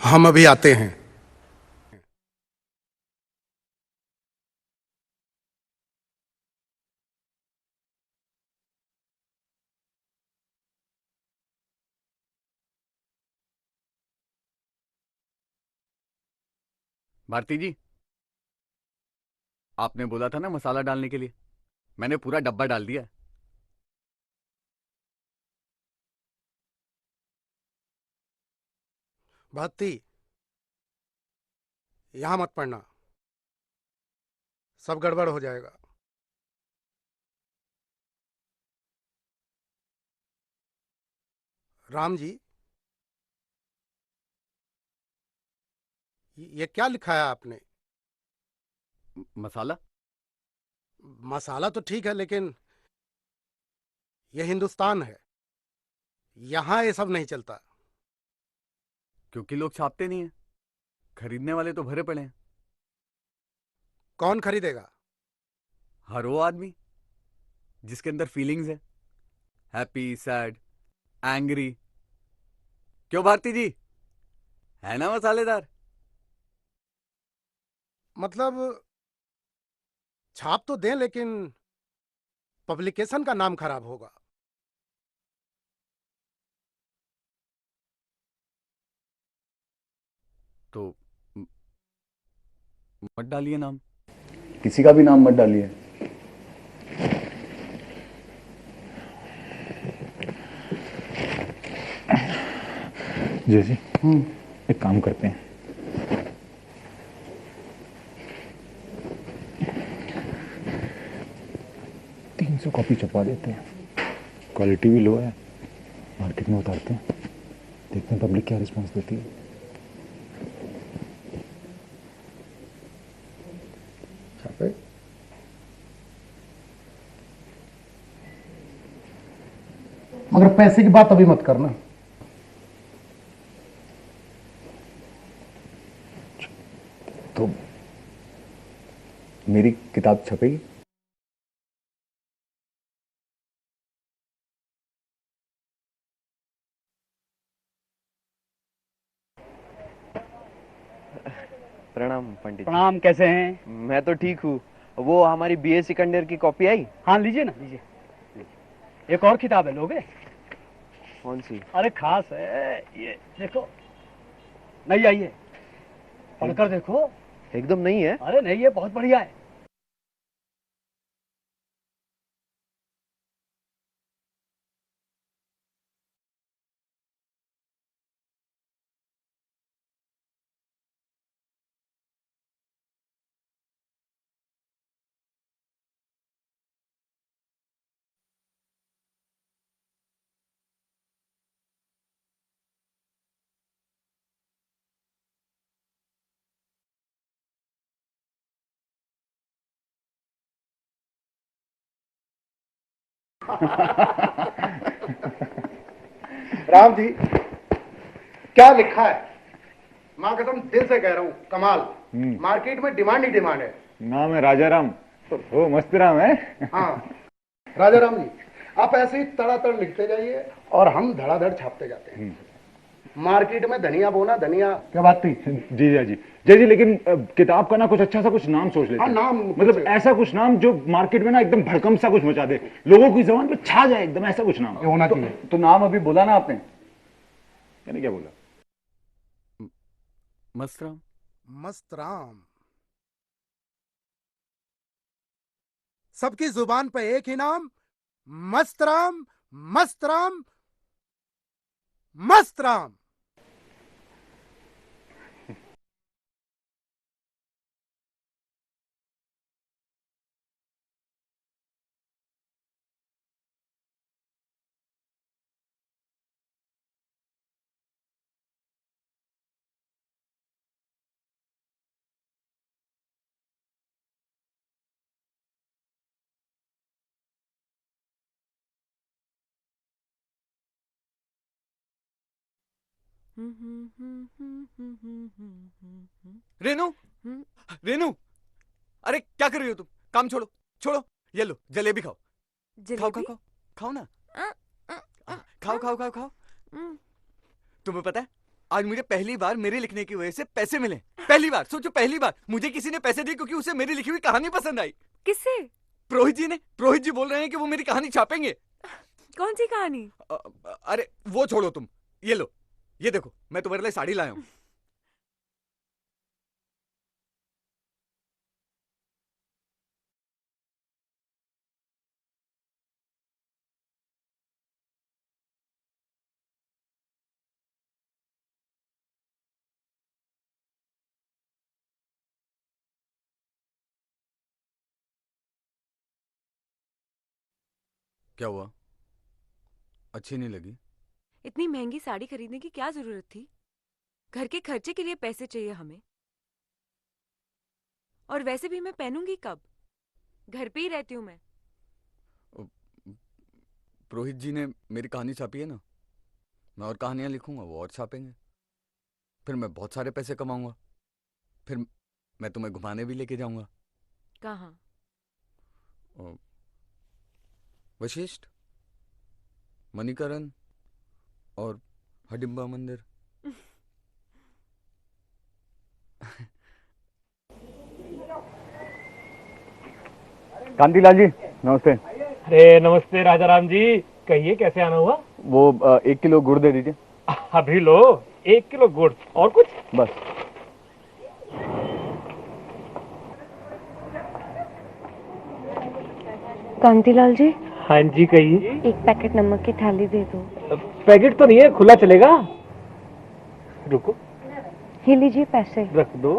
हम अभी आते हैं। भारती जी, आपने बोला था ना मसाला डालने के लिए, मैंने पूरा डब्बा डाल दिया। भारती, यहां मत पड़ना, सब गड़बड़ हो जाएगा। राम जी, ये क्या लिखा है आपने? मसाला? मसाला तो ठीक है, लेकिन यह हिंदुस्तान है, यहां ये सब नहीं चलता। क्योंकि लोग छापते नहीं हैं, खरीदने वाले तो भरे पड़े हैं। कौन खरीदेगा? हर वो आदमी जिसके अंदर फीलिंग्स है, हैप्पी, सैड, एंग्री। क्यों भारती जी, है ना मसालेदार? मतलब छाप तो दें, लेकिन पब्लिकेशन का नाम खराब होगा। तो मत डालिए नाम। किसी का भी नाम मत डालिए। जैसे एक काम करते हैं, 300 कॉपी छपवा देते हैं, क्वालिटी भी लो है, मार्केट में उतारते हैं, देखते हैं पब्लिक क्या रिस्पॉन्स देती है। छापे? मगर पैसे की बात अभी मत करना। तो मेरी किताब छपेगी? प्रणाम पंडित जी। प्रणाम, कैसे हैं? मैं तो ठीक हूँ। वो हमारी बीए सिकंदर की कॉपी आई? हाँ, लीजिए ना, लीजिए। एक और किताब है, लोगे? कौन सी? अरे खास है, ये देखो, नहीं आई है, पढ़कर देखो। एकदम नहीं है? अरे नहीं है, बहुत बढ़िया है। राम जी, क्या लिखा है? माँ कसम दिल से कह रहा हूँ, कमाल। मार्केट में डिमांड ही डिमांड है। नाम है राजा राम। ओ मस्त राम है। हाँ राजा राम जी, आप ऐसे ही तड़ातड़ लिखते जाइए और हम धड़ाधड़ छापते जाते हैं। मार्केट में धनिया बोना, धनिया क्या बात थी? जी जी जी जी, लेकिन किताब का ना कुछ अच्छा सा कुछ नाम सोच लेते हैं। हाँ, नाम मतलब ऐसा कुछ नाम जो मार्केट में ना एकदम भड़कम सा कुछ मचा दे, लोगों की जबान पे छा जाए एकदम, ऐसा कुछ नाम होना चाहिए। तो नाम अभी बोला ना आपने? यानी क्या बोला? मस्त राम। मस्त राम। सबकी जुबान पे एक ही नाम, मस्त राम, मस्त राम, मस्त राम। रेनू, रेनू, अरे क्या कर रही हो तुम? काम छोड़ो, छोड़ो। ये लो जलेबी खाओ। खाओ खाओ खाओ खाओ ना। खाओ खाओ खाओ खाओ। तुम्हें पता है आज मुझे पहली बार मेरे लिखने की वजह से पैसे मिले। पहली बार, सोचो पहली बार मुझे किसी ने पैसे दिए क्योंकि उसे मेरी लिखी हुई कहानी पसंद आई। किससे? प्रोहित जी ने। प्रोहित जी बोल रहे हैं कि वो मेरी कहानी छापेंगे। कौन सी कहानी? अरे वो छोड़ो तुम, ये लो, ये देखो मैं तुम्हारे लिए साड़ी लाया हूँ। क्या हुआ? अच्छी नहीं लगी? इतनी महंगी साड़ी खरीदने की क्या जरूरत थी? घर के खर्चे के लिए पैसे चाहिए हमें। और वैसे भी मैं पहनूंगी कब? घर पे ही रहती हूँ मैं। पुरोहित जी ने मेरी कहानी छापी है ना, मैं और कहानियां लिखूंगा, वो और छापेंगे, फिर मैं बहुत सारे पैसे कमाऊंगा, फिर मैं तुम्हें घुमाने भी लेके जाऊंगा। कहाँ? वशिष्ठ, मणिकरण और हडिम्बा मंदिर। कांतिलाल जी नमस्ते। अरे नमस्ते राजा राम जी, कहिए कैसे आना हुआ? वो 1 किलो गुड़ दे दीजिए। अभी लो, 1 किलो गुड़। और कुछ? बस। कांतिलाल जी। हाँ जी कहिए। एक पैकेट नमक की थैली दे दो। पैकेट तो नहीं है, खुला चलेगा। रुको, ये लीजिए पैसे। रख दो।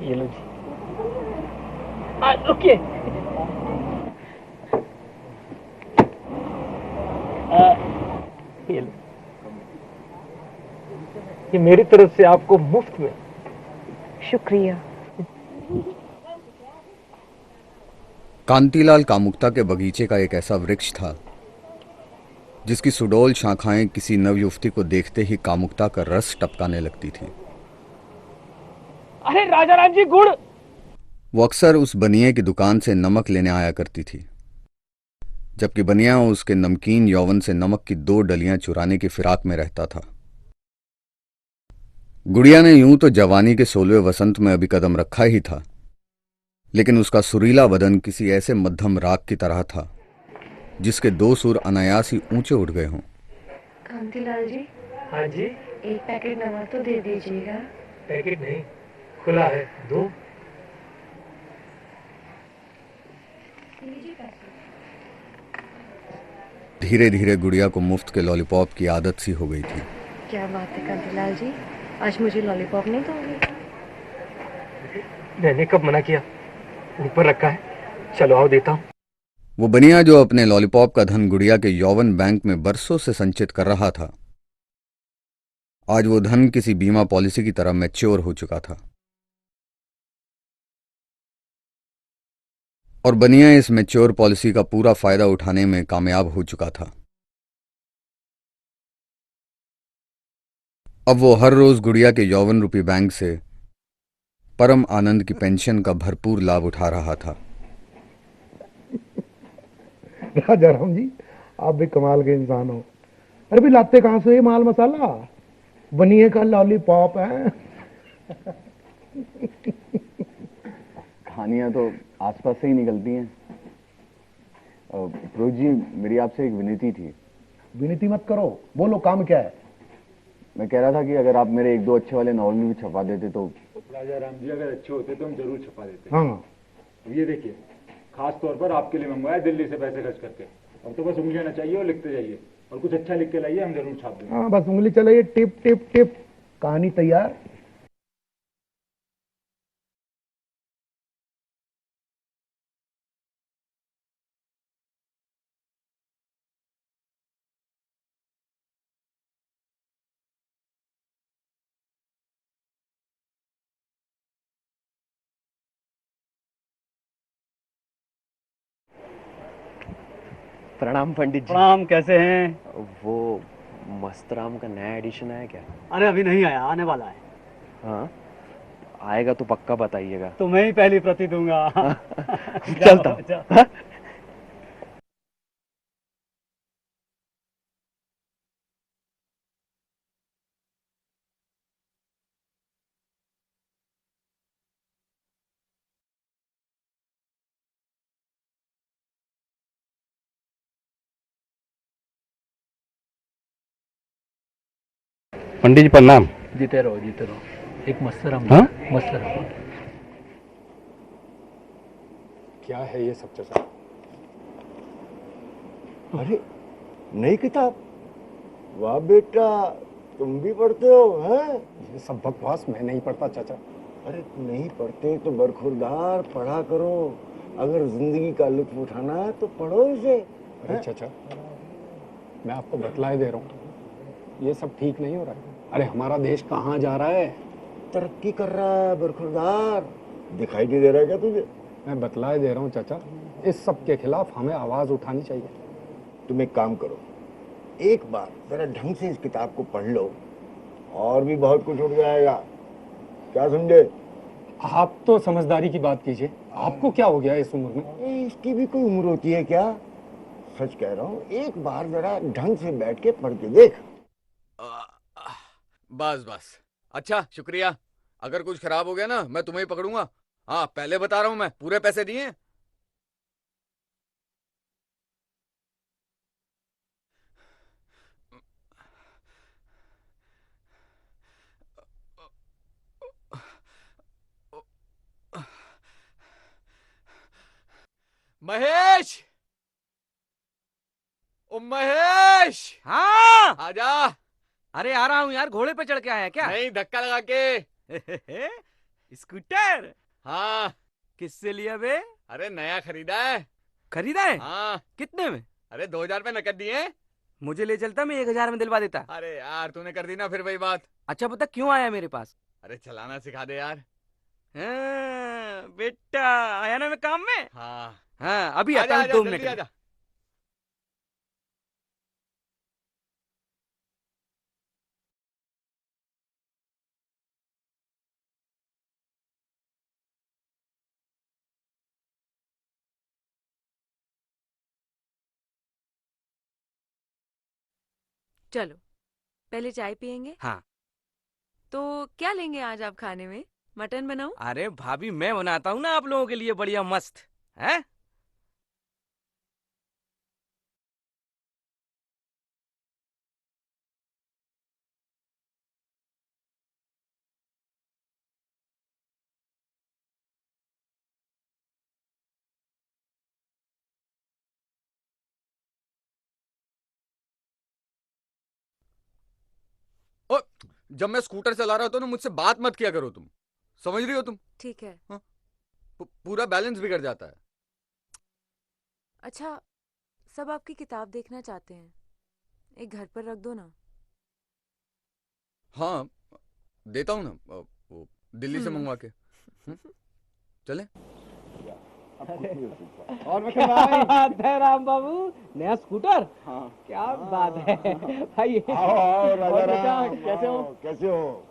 ये लो जी। रुकिए। ये लो, ये मेरी तरफ से आपको मुफ्त में। शुक्रिया। कांतिलाल कामुकता के बगीचे का एक ऐसा वृक्ष था जिसकी सुडौल शाखाएं किसी नवयुवती को देखते ही कामुकता का रस टपकाने लगती थी। अरे राजा राम जी गुड़। वो अक्सर उस बनिए की दुकान से नमक लेने आया करती थी, जबकि बनिया उसके नमकीन यौवन से नमक की 2 डलियां चुराने की फिराक में रहता था। गुड़िया ने यूं तो जवानी के 16वें वसंत में अभी कदम रखा ही था, लेकिन उसका सुरीला बदन किसी ऐसे मध्यम राग की तरह था जिसके 2 सुर अनायास ही ऊंचे उठ गए हों। कांतिलाल जी। हाँ जी। एक पैकेट नमक तो दे दीजिएगा। पैकेट नहीं, खुला है, दो। धीरे धीरे गुड़िया को मुफ्त के लॉलीपॉप की आदत सी हो गई थी। क्या बात है कांतिलाल जी, आज मुझे लॉलीपॉप नहीं दोगे? मैंने कब मना किया? ऊपर रखा है, चलो आओ देता हूँ। वो बनिया जो अपने लॉलीपॉप का धन गुड़िया के यौवन बैंक में बरसों से संचित कर रहा था, आज वो धन किसी बीमा पॉलिसी की तरह मैच्योर हो चुका था और बनिया इस मैच्योर पॉलिसी का पूरा फायदा उठाने में कामयाब हो चुका था। अब वो हर रोज गुड़िया के यौवन रूपी बैंक से परम आनंद की पेंशन का भरपूर लाभ उठा रहा था। राजा राम जी, आप भी कमाल के इंसान हो। अरे भी लाते कहां से ये माल मसाला? बनिए का लॉलीपॉप है। कहानियां तो आसपास से ही निकलती हैं। प्रोहित जी, मेरी आपसे एक विनती थी। विनती मत करो, बोलो काम क्या है? मैं कह रहा था कि अगर आप मेरे 1-2 अच्छे वाले नॉवल में भी छपा देते तो। राजा राम जी, अगर अच्छे होते तो हम जरूर छपा देते। हाँ, ये देखिए, खास तौर पर आपके लिए मंगवाया दिल्ली से पैसे खर्च करके। अब तो बस उंगलियां ना चाहिए और लिखते जाइए, और कुछ अच्छा लिख के लाइए, हम जरूर छाप देंगे। हाँ बस उंगली चलाइए, टिप टिप टिप, कहानी तैयार। प्रणाम पंडित जी। प्रणाम, कैसे हैं? वो मस्तराम का नया एडिशन आया क्या? अरे अभी नहीं आया, आने वाला है। हाँ, आएगा तो पक्का बताइएगा। तो मैं ही पहली प्रति दूंगा। चलता हूँ। जाओ। पंडित जी प्रणाम। जीते रहो, जीते रहो। एक मस्तराम। हाँ? मस्तराम। क्या है ये सब चचा? अरे नई किताब, वाह बेटा, तुम भी पढ़ते हो? हैं? ये सब बकवास मैं नहीं पढ़ता चाचा। अरे नहीं पढ़ते तो बरखुरदार पढ़ा करो। अगर जिंदगी का लुत्फ उठाना है तो पढ़ो इसे। अरे चाचा, मैं आपको बतलाए दे रहा हूँ, ये सब ठीक नहीं हो रहा है। अरे हमारा देश कहाँ जा रहा है? तरक्की कर रहा है बरखुरदार, दिखाई नहीं दे रहा क्या तुझे? मैं बतलाए दे रहा हूँ चाचा, इस सब के खिलाफ हमें आवाज उठानी चाहिए। तुम एक काम करो, एक बार जरा ढंग से इस किताब को पढ़ लो, और भी बहुत कुछ उठ जाएगा। क्या समझे? आप तो समझदारी की बात कीजिए, आपको क्या हो गया इस उम्र में? इसकी भी कोई उम्र होती है क्या? सच कह रहा हूँ, एक बार जरा ढंग से बैठ के पढ़ के देख। बस बस, अच्छा शुक्रिया। अगर कुछ खराब हो गया ना, मैं तुम्हें ही पकड़ूंगा। हाँ, पहले बता रहा हूँ, मैं पूरे पैसे दिए। महेश, ओ महेश। हाँ आजा। अरे आ रहा हूँ यार, घोड़े पे चढ़ के आया क्या? नहीं, धक्का लगा के। स्कूटर? हाँ। किससे लिया बे? अरे नया खरीदा है। खरीदा है? हाँ। कितने में? अरे 2000 रुपए नकद दिए। मुझे ले चलता, मैं 1000 में दिलवा देता। अरे यार, तूने कर दी ना फिर वही बात। अच्छा बता, क्यों आया मेरे पास? अरे चलाना सिखा दे यार। बेटा आया ना मैं काम में। हाँ अभी आता हूँ 2 मिनट में। चलो पहले चाय पियेंगे। हाँ। तो क्या लेंगे आज आप खाने में? मटन बनाऊं? अरे भाभी, मैं बनाता हूँ ना आप लोगों के लिए बढ़िया मस्त है। ओ, जब मैं स्कूटर चला रहा होता ना, मुझसे बात मत किया करो तुम, समझ रही हो तुम? ठीक है। पूरा बैलेंस बिगड़ जाता है। अच्छा, सब आपकी किताब देखना चाहते हैं, एक घर पर रख दो ना। हाँ, देता हूँ ना, वो दिल्ली से मंगवा के। चले। और राम बाबू, नया स्कूटर? हाँ। क्या बात है भाई। आओ राजा राम, कैसे हो? कैसे हो?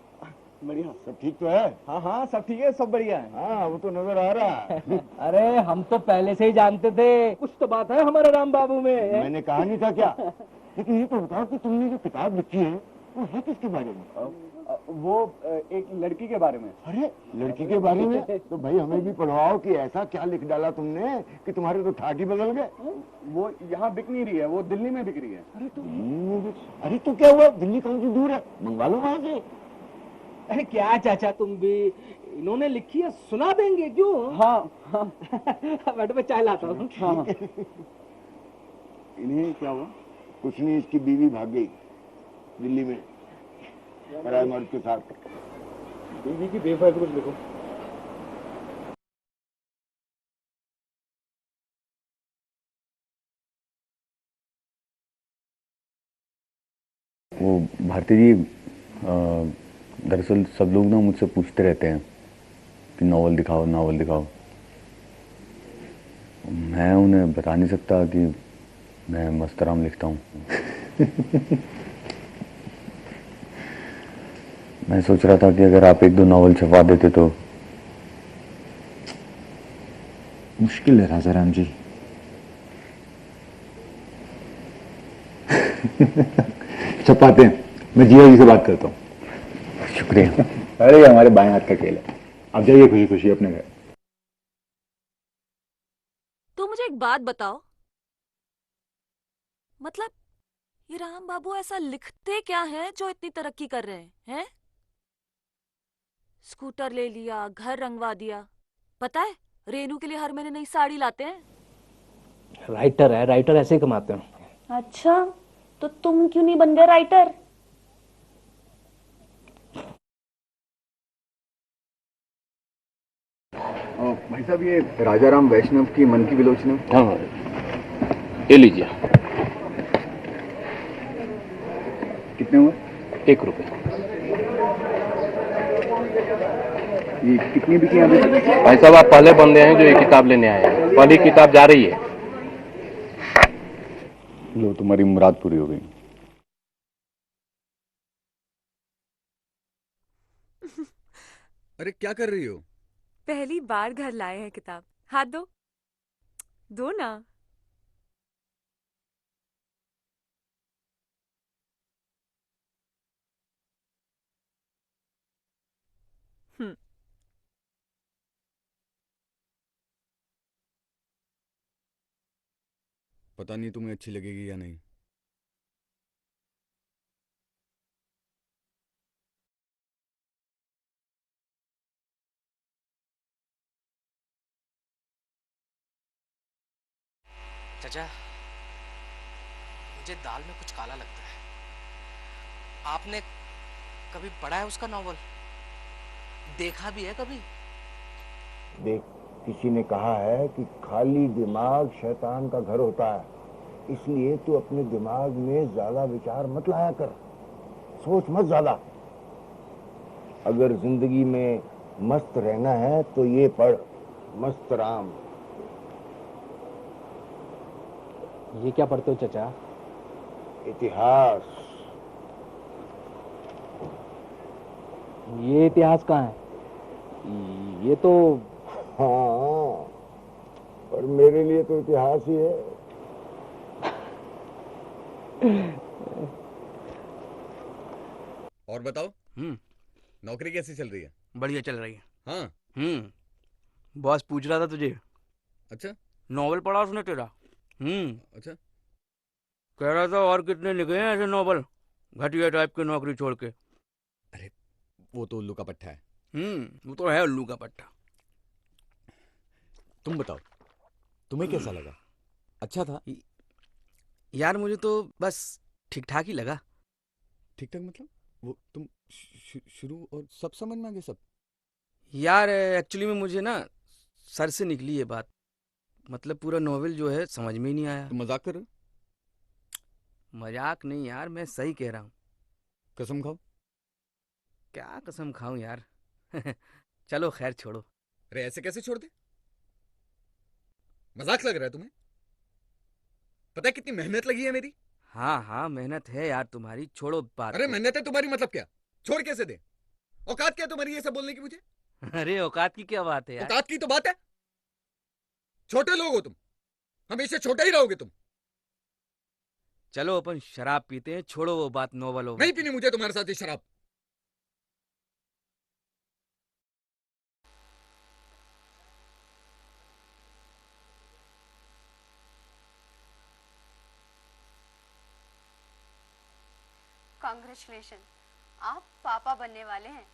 बढ़िया। सब ठीक तो है? हाँ हाँ, सब ठीक है, सब बढ़िया है। हाँ, वो तो नजर आ रहा है। अरे हम तो पहले से ही जानते थे, कुछ तो बात है हमारे राम बाबू में। मैंने कहा नहीं था क्या? लेकिन ये तो बताओ कि तुमने जो किताब लिखी है वो है किसके बारे में? वो एक लड़की के बारे में। अरे लड़की के बारे में? तो भाई हमें भी पढ़वाओ कि ऐसा क्या लिख डाला तुमने कि तुम्हारे तो ठाठ ही बदल गए। वो यहाँ बिक नहीं रही है, वो दिल्ली में बिक रही है। अरे तो क्या हुआ, दिल्ली कौन सी दूर है, मंगवा लो वहां से। अरे क्या चाचा तुम भी, इन्होंने लिखी है, सुना देंगे क्यों? हाँ हाँ। बैठ पे चाय लाता हूँ। हाँ। इन्हें क्या हुआ? कुछ नहीं, इसकी बीवी भाग गई दिल्ली में पराए मर्द के साथ। बीवी की बेवफाई कुछ लिखो। वो भारती जी, दरअसल सब लोग ना मुझसे पूछते रहते हैं कि नॉवल दिखाओ नॉवल दिखाओ। मैं उन्हें बता नहीं सकता कि मैं मस्तराम लिखता हूँ। मैं सोच रहा था कि अगर आप एक दो नॉवल छपवा देते तो। मुश्किल है राजाराम जी। छपाते हैं, मैं जिया जी से बात करता हूँ। शुक्रिया। अरे ये हमारे बाएं हाथ का खेल है। आप जाइए खुशी खुशी अपने घर। तो मुझे एक बात बताओ, मतलब ये राम बाबू ऐसा लिखते क्या है जो इतनी तरक्की कर रहे हैं? स्कूटर ले लिया, घर रंगवा दिया, पता है रेनू के लिए हर महीने नई साड़ी लाते हैं। राइटर है, राइटर ऐसे ही कमाते हैं। अच्छा, तो तुम क्यों नहीं बन गए राइटर? भाई साहब, ये राजाराम वैष्णव की मन की विलोचना। हाँ, ये लीजिए। कितने हुए? 1 रुपए। ये कितनी बिकी अभी? भाई साहब, आप पहले बंदे हैं जो ये किताब लेने आए हैं। पहली किताब जा रही है। लो, तुम्हारी मुराद पूरी हो गई। अरे क्या कर रही हो? पहली बार घर लाए हैं किताब। हाथ दो, दो ना। पता नहीं तुम्हें अच्छी लगेगी या नहीं। चाचा, मुझे दाल में कुछ काला लगता है। आपने कभी पढ़ा है उसका नॉवल? देखा भी है कभी? देख, किसी ने कहा है कि खाली दिमाग शैतान का घर होता है, इसलिए तू अपने दिमाग में ज्यादा विचार मत लाया कर, सोच मत ज्यादा। अगर जिंदगी में मस्त रहना है तो ये पढ़, मस्त राम। ये क्या पढ़ते हो चाचा? इतिहास। ये इतिहास कहाँ है? ये तो हाँ, पर मेरे लिए तो इतिहास ही है। और बताओ, नौकरी कैसी चल रही है? बढ़िया चल रही है। हाँ। बॉस पूछ रहा था तुझे। अच्छा, नॉवल पढ़ा उसने तेरा? अच्छा। कह रहा था और कितने लिखे हैं ऐसे नॉवल, घटिया टाइप की नौकरी छोड़ के। अरे वो तो उल्लू का पट्टा है। वो तो है उल्लू का पट्टा। तुम बताओ, तुम्हें कैसा लगा? अच्छा था? यार मुझे तो बस ठीक ठाक ही लगा। ठीक ठाक मतलब? वो तुम शुरू और सब समझ में आ गए सब? यार एक्चुअली में मुझे ना सर से निकली ये बात, मतलब पूरा नॉवेल जो है समझ में ही नहीं आया। तुम मजाक कर रहे हो? मजाक नहीं यार, मैं सही कह रहा हूँ। कसम खाओ। क्या कसम खाऊं यार। चलो खैर छोड़ो। अरे ऐसे कैसे छोड़ दे? मजाक लग रहा है तुम्हें? पता है कितनी मेहनत लगी है मेरी? हाँ हाँ मेहनत है यार तुम्हारी, छोड़ो बात। अरे मेहनत है तुम्हारी मतलब क्या? छोड़ कैसे दे? औकात क्या है तुम्हारी ये सब बोलने की मुझे? अरे औकात की क्या बात है यार? औकात की तो बात है। छोटे लोग हो तुम, हमेशा छोटा ही रहोगे तुम। चलो अपन शराब पीते हैं, छोड़ो वो बात नॉवल। नहीं पीनी मुझे तुम्हारे साथ ये शराब। कांग्रेचुलेशन, आप पापा बनने वाले हैं।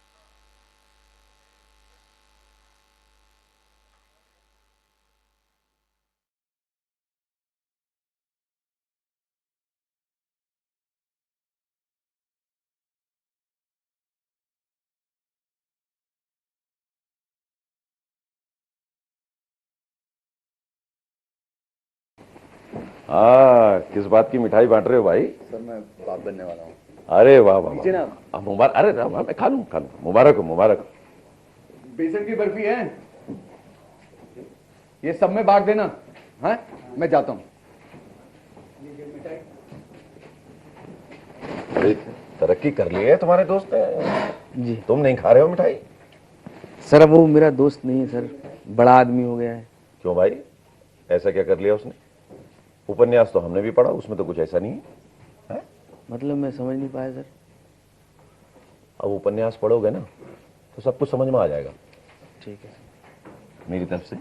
किस बात की मिठाई बांट रहे हो भाई? सर मैं बाप बनने वाला हूँ। अरे वाह वाह वाह, मुबारक। अरे मैं खा लूँ, मुबारक हो मुबारक हो। बेसन की बर्फी है, ये सब में बांट देना। हाँ, मैं जाता हूँ। बड़ी तरक्की कर ली है तुम्हारे दोस्त ने। जी। तुम नहीं खा रहे हो मिठाई? सर अब वो मेरा दोस्त नहीं है सर, बड़ा आदमी हो गया है। क्यों भाई, ऐसा क्या कर लिया उसने? उपन्यास तो हमने भी पढ़ा, उसमें तो कुछ ऐसा नहीं है। मतलब मैं समझ नहीं पाया सर। अब उपन्यास पढ़ोगे ना तो सब कुछ समझ में आ जाएगा। ठीक है मेरी तरफ से।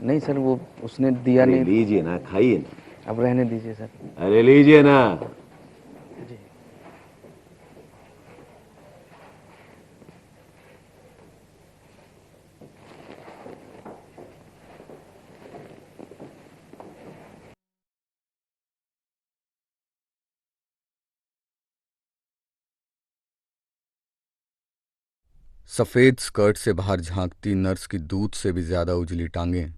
नहीं सर, वो उसने दिया नहीं। लीजिए ना, खाइए ना। अब रहने दीजिए सर। अरे लीजिए ना। जी। सफेद स्कर्ट से बाहर झांकती नर्स की दूध से भी ज्यादा उजली टांगें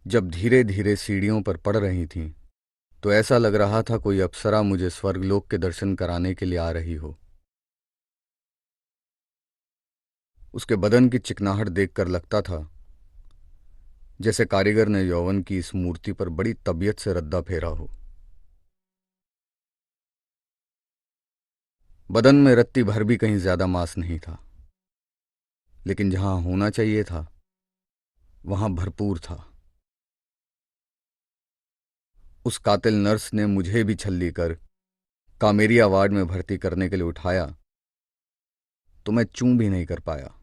जब धीरे धीरे सीढ़ियों पर पड़ रही थीं, तो ऐसा लग रहा था कोई अप्सरा मुझे स्वर्गलोक के दर्शन कराने के लिए आ रही हो। उसके बदन की चिकनाहट देखकर लगता था जैसे कारीगर ने यौवन की इस मूर्ति पर बड़ी तबीयत से रद्दा फेरा हो। बदन में रत्ती भर भी कहीं ज्यादा मांस नहीं था, लेकिन जहां होना चाहिए था वहां भरपूर था। उस कातिल नर्स ने मुझे भी छल्ली कर कामेरिया वार्ड में भर्ती करने के लिए उठाया तो मैं चूं भी नहीं कर पाया।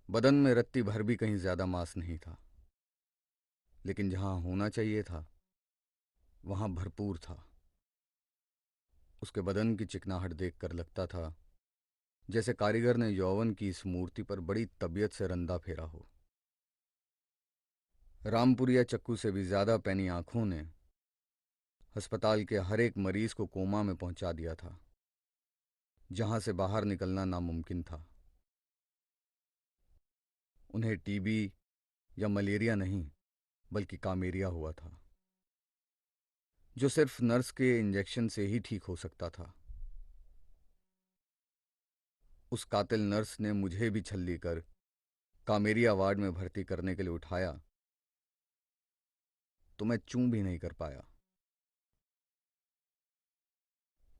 बदन में रत्ती भर भी कहीं ज्यादा मांस नहीं था, लेकिन जहां होना चाहिए था वहां भरपूर था। उसके बदन की चिकनाहट देखकर लगता था जैसे कारीगर ने यौवन की इस मूर्ति पर बड़ी तबीयत से रंदा फेरा हो। रामपुरिया चक्कू से भी ज्यादा पैनी आंखों ने अस्पताल के हर एक मरीज को कोमा में पहुंचा दिया था, जहां से बाहर निकलना नामुमकिन था। उन्हें टीबी या मलेरिया नहीं बल्कि कामेरिया हुआ था, जो सिर्फ नर्स के इंजेक्शन से ही ठीक हो सकता था। उस कातिल नर्स ने मुझे भी छल्ली कर कामेरिया वार्ड में भर्ती करने के लिए उठाया तो मैं चूं भी नहीं कर पाया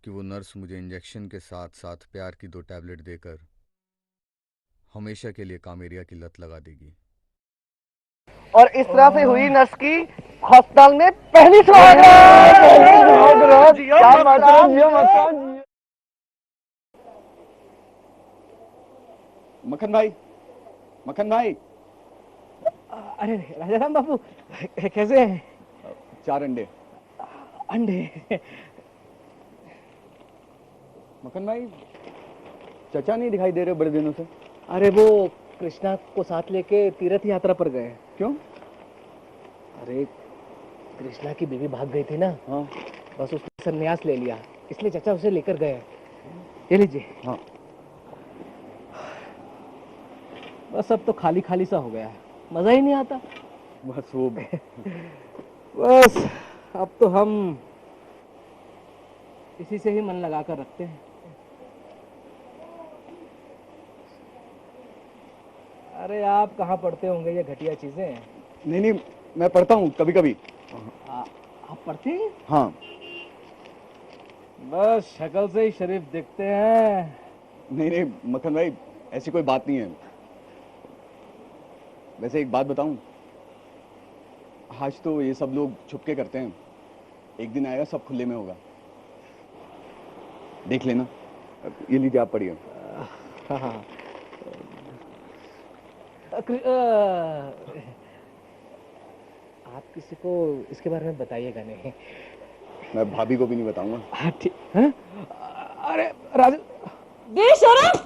कि वो नर्स मुझे इंजेक्शन के साथ साथ प्यार की 2 टैबलेट देकर हमेशा के लिए कामेरिया की लत लगा देगी। और इस तरह से हुई नर्स की अस्पताल में पहली मक्खन भाई, मक्खन भाई। अरे राजाराम बाबू कैसे हैं? 4 अंडे। अंडे? मक्खन भाई, चचा नहीं दिखाई दे रहे बड़े दिनों से। अरे वो कृष्णा को साथ लेके तीर्थ यात्रा पर गए। क्यों? अरे कृष्णा की बीवी भाग गई थी ना। हाँ। बस उसने संन्यास ले लिया, इसलिए चचा उसे लेकर गए। ये लीजिए। हाँ। बस अब तो खाली खाली सा हो गया है, मजा ही नहीं आता। बस वो बस अब तो हम इसी से ही मन लगा कर रखते हैं। अरे आप कहाँ पढ़ते होंगे ये घटिया चीजें? नहीं, मैं पढ़ता हूँ कभी कभी। आप पढ़ते हैं? हाँ। बस शक्ल से ही शरीफ दिखते हैं। नहीं मक्खन भाई, ऐसी कोई बात नहीं है। वैसे एक बात बताऊं, आज तो ये सब लोग छुपके करते हैं, एक दिन आएगा सब खुले में होगा, देख लेना। ये लीजिए, आप पढ़िए। हाँ। आप किसी को इसके बारे में बताइएगा नहीं। मैं भाभी को भी नहीं बताऊंगा। हाँ ठीक है। अरे राज बेशरम,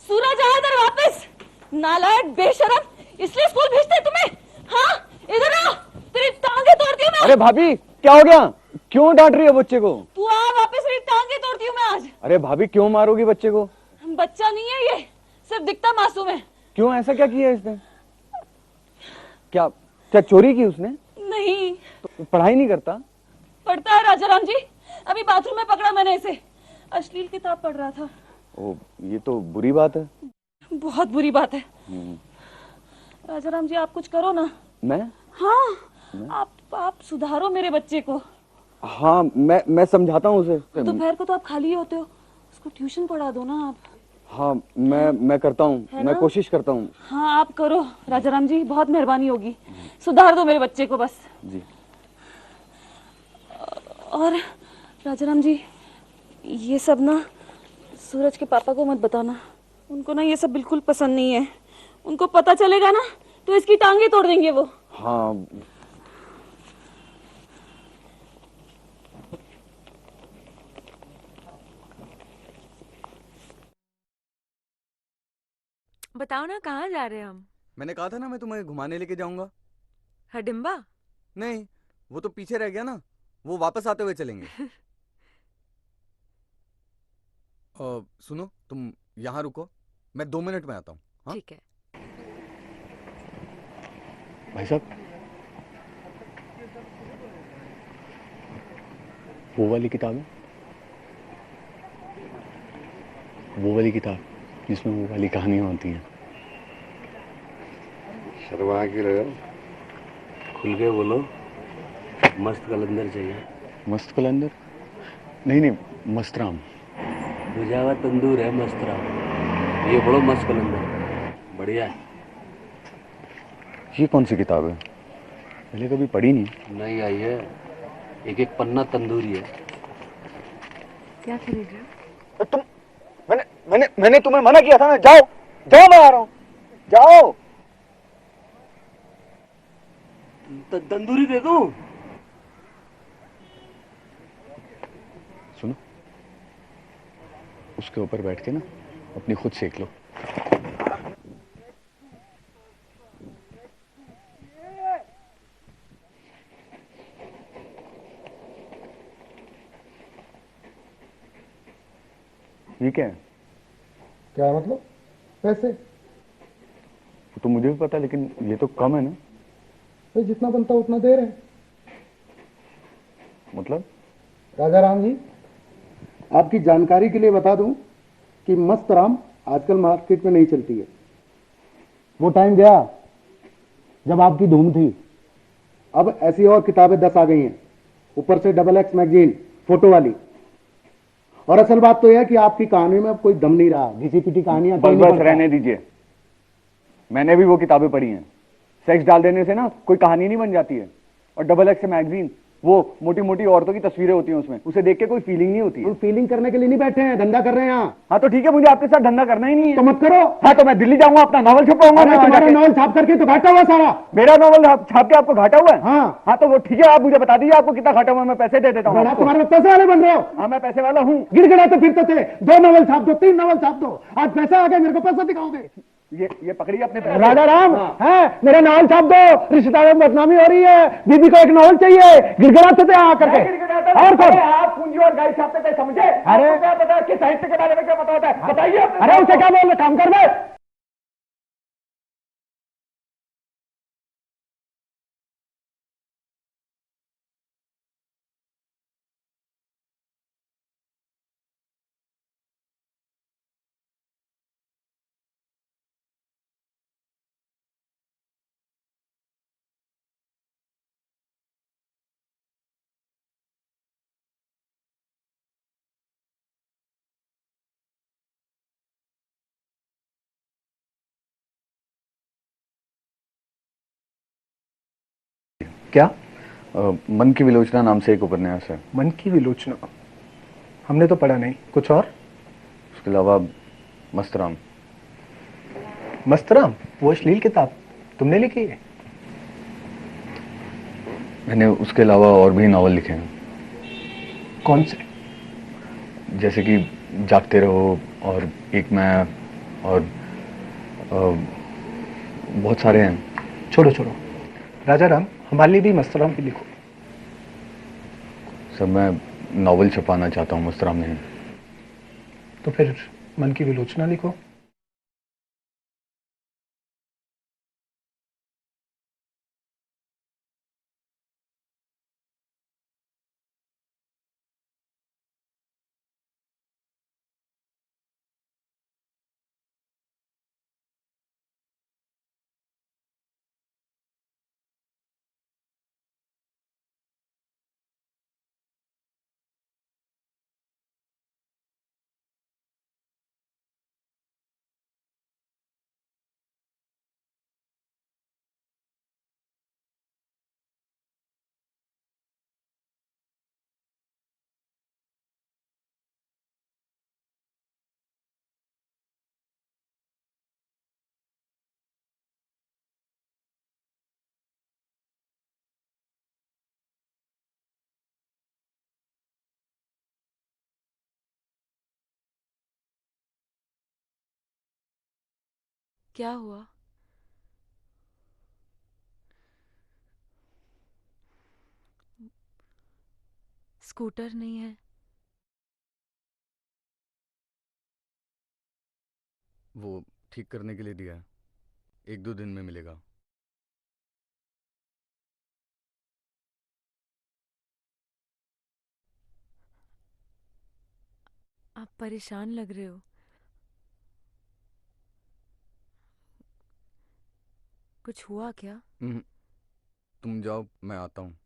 सूरज आया इधर वापस। नालायक बेशरम, इसलिए स्कूल भेजते तुम्हें? हाँ, इधर आ, तेरी टांगे तोड़ती हूँ मैं। अरे भाभी क्या हो गया? क्यों डांट रही है बच्चे को? तू आ वापस, तेरी टांगे तोड़ती हूँ मैं आज। अरे भाभी क्यों मारोगी बच्चे को? बच्चा नहीं है ये, सिर्फ दिखता मासूम है। क्यों, ऐसा क्या किया इसने? क्या क्या चोरी की उसने? नहीं। तो पढ़ाई नहीं करता? पढ़ता है राजाराम जी, अभी बाथरूम में पकड़ा मैंने इसे, अश्लील किताब पढ़ रहा था। ओ, ये तो बुरी बात है। बहुत बुरी बात है। राजाराम जी आप कुछ करो ना। मैं? हाँ, आप सुधारो मेरे बच्चे को। हाँ, मैं समझाता हूँ उसे। दोपहर को तो आप खाली होते हो, उसको ट्यूशन पढ़ा दो ना आप। हाँ, मैं करता हूँ, मैं कोशिश करता हूँ। हाँ आप करो राजाराम जी, बहुत मेहरबानी होगी, सुधार दो मेरे बच्चे को बस। जी। और राजाराम जी ये सब ना सूरज के पापा को मत बताना, उनको ना ये सब बिल्कुल पसंद नहीं है। उनको पता चलेगा ना तो इसकी टांगे तोड़ देंगे वो। हाँ। बताओ ना कहाँ जा रहे हैं हम? मैंने कहा था ना मैं तुम्हें घुमाने लेके जाऊंगा। हडिम्बा? नहीं, वो तो पीछे रह गया ना, वो वापस आते हुए चलेंगे। सुनो, तुम यहाँ रुको, मैं 2 मिनट में आता हूँ। हाँ? ठीक है। भाई साहब, वो वाली किताब है, वो वाली किताब जिसमें वो वाली कहानियां होती हैं। शर्मा के लगा, खुल के बोलो। मस्त कलंदर चाहिए। मस्त कलंदर? नहीं, मस्तराम। बुझा हुआ तंदूर है मस्तराम, ये बड़ो मस्त कलंदर, बढ़िया है। ये कौन सी किताब है? पहले कभी पढ़ी नहीं। नहीं आई है, एक पन्ना तंदूरी है। क्या खरीद रहे हो? तुम मैंने तुम्हें मना किया था ना, जाओ जाओ, मैं आ रहा हूँ, जाओ। तंदूरी दे दूं? सुनो, उसके ऊपर बैठ के ना अपनी खुद सेक लो। ये क्या है? क्या मतलब? पैसे? तो मुझे भी पता है, लेकिन ये तो कम है ना। तो जितना बनता उतना दे रहे हैं। मतलब? राजाराम जी, आपकी जानकारी के लिए बता दूं कि मस्त राम आजकल मार्केट में नहीं चलती है। वो टाइम गया जब आपकी धूम थी। अब ऐसी और किताबें 10 आ गई हैं, ऊपर से XX मैगजीन फोटो वाली। और असल बात तो यह है कि आपकी कहानी में अब कोई दम नहीं रहा, घिसी पिटी कहानियां। बस रहने दीजिए, मैंने भी वो किताबें पढ़ी हैं। सेक्स डाल देने से ना कोई कहानी नहीं बन जाती है। और XX मैगजीन, वो मोटी मोटी औरतों की तस्वीरें होती हैं उसमें, उसे देख के कोई फीलिंग नहीं होती है। फीलिंग करने के लिए नहीं बैठे हैं, धंधा कर रहे हैं यहाँ। हाँ तो ठीक है, मुझे आपके साथ धंधा करना ही नहीं है। तो मत करो। हाँ तो मैं दिल्ली जाऊंगा, अपना नॉवल छपाऊंगा। तुम्हारा नॉवल छाप करके तो घाटा हुआ सारा। मेरा नॉवल छाप के आपको घाटा हुआ है? हाँ तो वो ठीक है, आप मुझे बता दीजिए आपको कितना घाटा हुआ, मैं पैसे दे देता हूँ। तुम्हारे पैसे वाले बन रहे हो? हाँ मैं पैसे वाला हूँ। गिड़गिड़ा तो फिरते थे, 2 नॉवल छाप दो, 3 नॉवल छाप दो, आज पैसा आ गया, मेरे को पैसा दिखाओगे? ये पकड़िए अपने पैसे। राजा राम है, मेरा नॉवल छाप दो, रिश्तेदारों में बदनामी हो रही है, बीबी को एक नॉवल चाहिए, गिड़गिड़ाते थे आकर के। और कौन? आप पूंजी और गाय छापते थे, समझे? अरे क्या पता कि साहित्य के बारे में क्या पता होता है, बताइए। अरे उसे क्या बोल रहे, काम कर रहे। क्या? मन की विलोचना नाम से एक उपन्यास है। मन की विलोचना? हमने तो पढ़ा नहीं, कुछ और? उसके अलावा मस्तराम। मस्तराम वो अश्लील किताब तुमने लिखी है? मैंने उसके अलावा और भी नॉवल लिखे हैं। कौन से? जैसे कि जागते रहो और एक मैं और बहुत सारे हैं। छोड़ो छोड़ो राजा राम, हमारे लिए भी मस्तराम की लिखो। सर मैं नॉवल छपाना चाहता हूँ, मस्तराम नहीं। तो फिर मन की विलोचना लिखो। क्या हुआ? स्कूटर नहीं है? वो ठीक करने के लिए दिया है, 1-2 दिन में मिलेगा। आप परेशान लग रहे हो। कुछ हुआ क्या? तुम जाओ, मैं आता हूँ।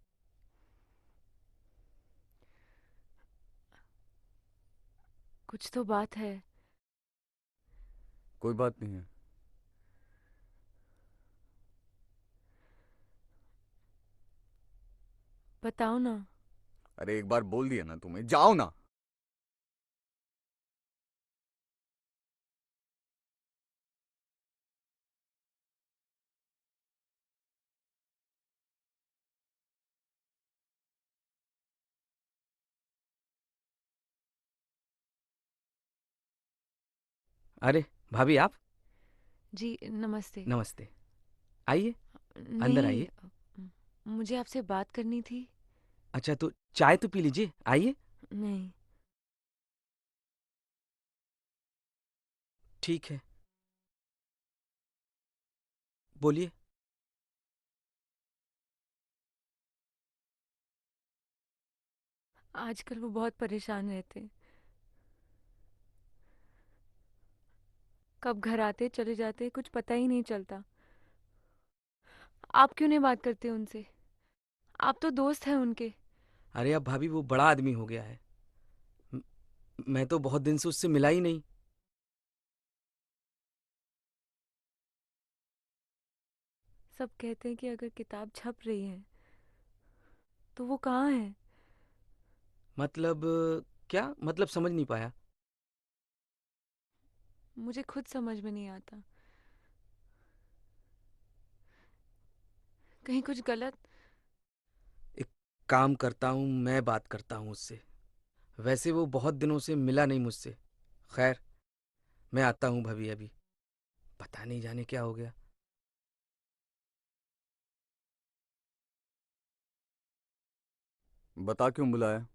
कुछ तो बात है। कोई बात नहीं है। बताओ ना। अरे एक बार बोल दिया ना तुम्हें, जाओ ना। अरे भाभी आप। जी नमस्ते। नमस्ते, आइए अंदर नहीं, आइए। मुझे आपसे बात करनी थी। अच्छा तो चाय तो पी लीजिए, आइए। नहीं। ठीक है, बोलिए। आजकल वो बहुत परेशान रहते हैं। कब घर आते चले जाते कुछ पता ही नहीं चलता। आप क्यों नहीं बात करते उनसे? आप तो दोस्त हैं उनके। अरे अब भाभी वो बड़ा आदमी हो गया है। म- मैं तो बहुत दिन से उससे मिला ही नहीं। सब कहते हैं कि अगर किताब छप रही है तो वो कहाँ है? मतलब क्या मतलब, समझ नहीं पाया। मुझे खुद समझ में नहीं आता। कहीं कुछ गलत? एक काम करता हूँ, मैं बात करता हूँ उससे। वैसे वो बहुत दिनों से मिला नहीं मुझसे। खैर मैं आता हूँ भाभी अभी। पता नहीं जाने क्या हो गया। बता क्यों बुलाया?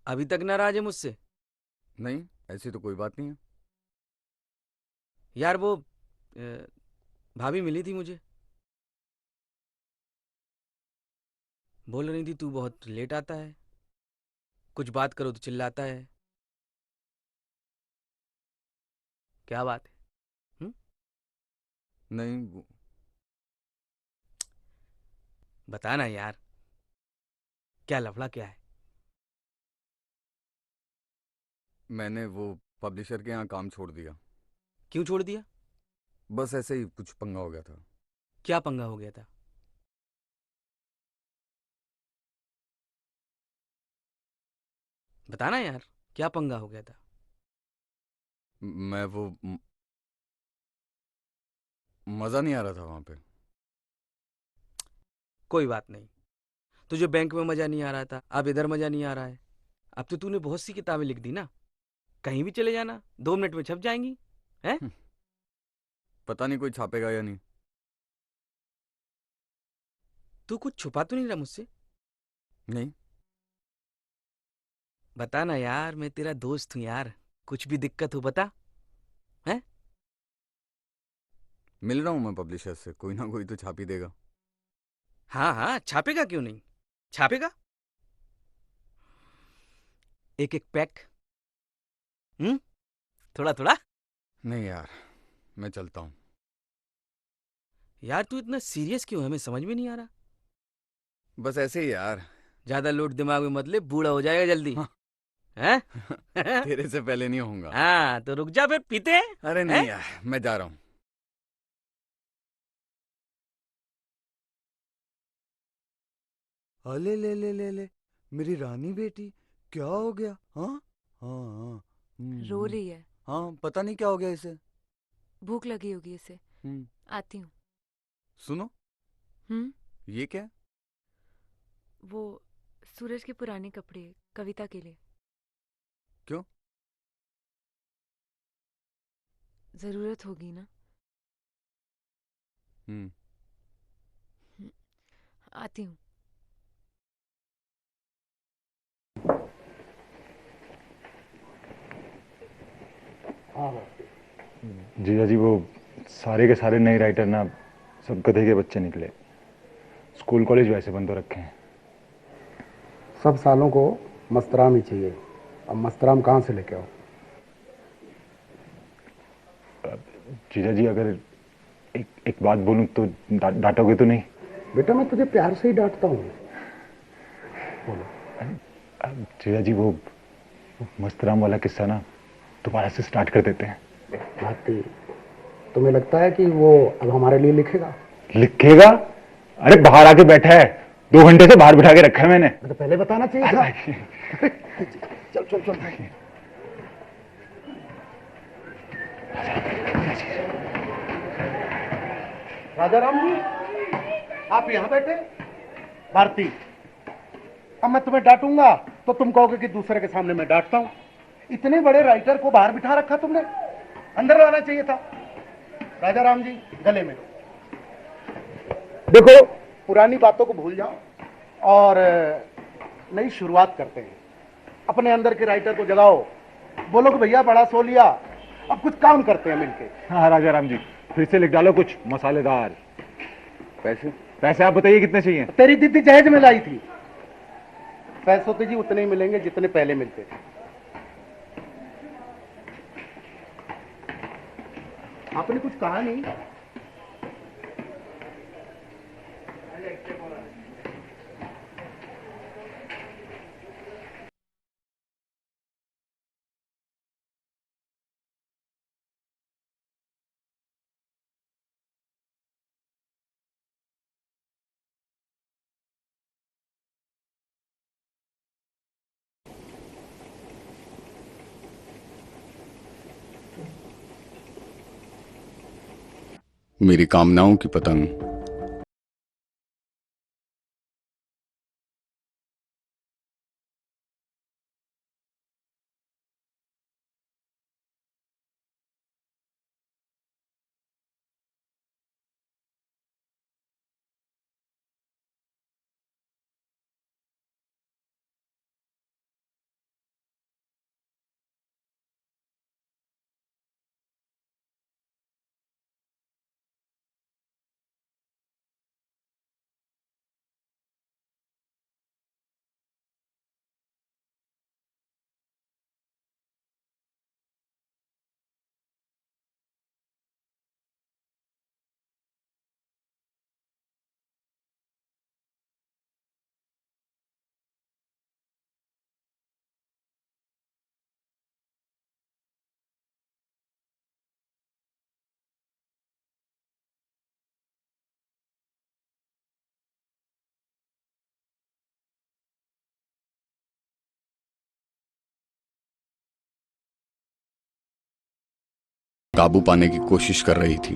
अभी तक नाराज है मुझसे? नहीं, ऐसी तो कोई बात नहीं है। यार वो भाभी मिली थी मुझे। बोल रही थी तू बहुत लेट आता है, कुछ बात करो तो चिल्लाता है। क्या बात है? नहीं बता ना यार, क्या लफड़ा क्या है? मैंने वो पब्लिशर के यहाँ काम छोड़ दिया। क्यों छोड़ दिया? बस ऐसे ही कुछ पंगा हो गया था। क्या पंगा हो गया था? बताना यार, क्या पंगा हो गया था? मैं वो मजा नहीं आ रहा था वहां पे। कोई बात नहीं। तुझे बैंक में मजा नहीं आ रहा था, अब इधर मजा नहीं आ रहा है। अब तो तूने बहुत सी किताबें लिख दी ना। कहीं भी चले जाना, 2 मिनट में छप जाएंगी। हैं? पता नहीं कोई छापेगा या नहीं। तू कुछ छुपा तो नहीं रहा मुझसे? नहीं। बता ना यार, मैं तेरा दोस्त हूँ यार, कुछ भी दिक्कत हो बता। हैं? मिल रहा हूँ मैं पब्लिशर से, कोई ना कोई तो छाप ही देगा। हाँ हाँ, छापेगा क्यों नहीं, छापेगा। एक एक पैक। थोड़ा थोड़ा। नहीं यार, मैं चलता हूँ। यार तू इतना सीरियस क्यों है, हमें समझ में नहीं आ रहा। बस ऐसे ही यार। ज्यादा लोड दिमाग में मत ले, बूढ़ा हो जाएगा जल्दी। हाँ। हैं? तेरे से पहले नहीं होऊंगा। हाँ तो रुक जा, फिर पीते हैं। अरे नहीं यार, मैं जा रहा हूँ। अले ले ले ले ले, मेरी रानी बेटी, क्या हो गया? हाँ हाँ हाँ। रो रही है। हाँ, पता नहीं क्या हो गया इसे। भूख लगी होगी इसे। हम्म। आती हूँ। सुनो, ये क्या है? वो सूरज के पुराने कपड़े, कविता के लिए। क्यों? जरूरत होगी ना। आती हूँ। जीजा जी, वो सारे के सारे नए राइटर ना सब गधे के बच्चे निकले। स्कूल कॉलेज वैसे बंद हो रखे हैं। सब सालों को मस्तराम ही चाहिए। अब मस्तराम कहाँ से लेके आओ? जीजा जी, अगर एक बात बोलूं तो डांटोगे तो नहीं? बेटा मैं तुझे प्यार से ही डांटता हूँ। बोलो। जीजा जी, वो मस्तराम वाला किस्सा ना दोबारा से स्टार्ट कर देते हैं। भारती, तुम्हें लगता है कि वो अब हमारे लिए लिखेगा? लिखेगा? अरे बाहर आके बैठा है, 2 घंटे से बाहर बिठा के रखा है मैंने। तो पहले बताना चाहिए था। चल चल चल। राजा राम जी, आप यहाँ बैठे? भारती, अब मैं तुम्हें डांटूंगा तो तुम कहोगे कि दूसरे के सामने मैं डांटता हूँ। इतने बड़े राइटर को बाहर बिठा रखा तुमने, अंदर लाना चाहिए था। राजा राम जी, गले में देखो, पुरानी बातों को भूल जाओ और नई शुरुआत करते हैं। अपने अंदर के राइटर को जगाओ, बोलो कि भैया बड़ा सो लिया, अब कुछ काम करते हैं मिलके। हाँ राजा राम जी, फिर से लिख डालो कुछ मसालेदार। पैसे आप बताइए कितने चाहिए? तेरी दीदी जहेज में लाई थी। पैसों तो जी उतने ही मिलेंगे जितने पहले मिलते थे। आपने कुछ कहा नहीं। मेरी कामनाओं की पतंग काबू पाने की कोशिश कर रही थी।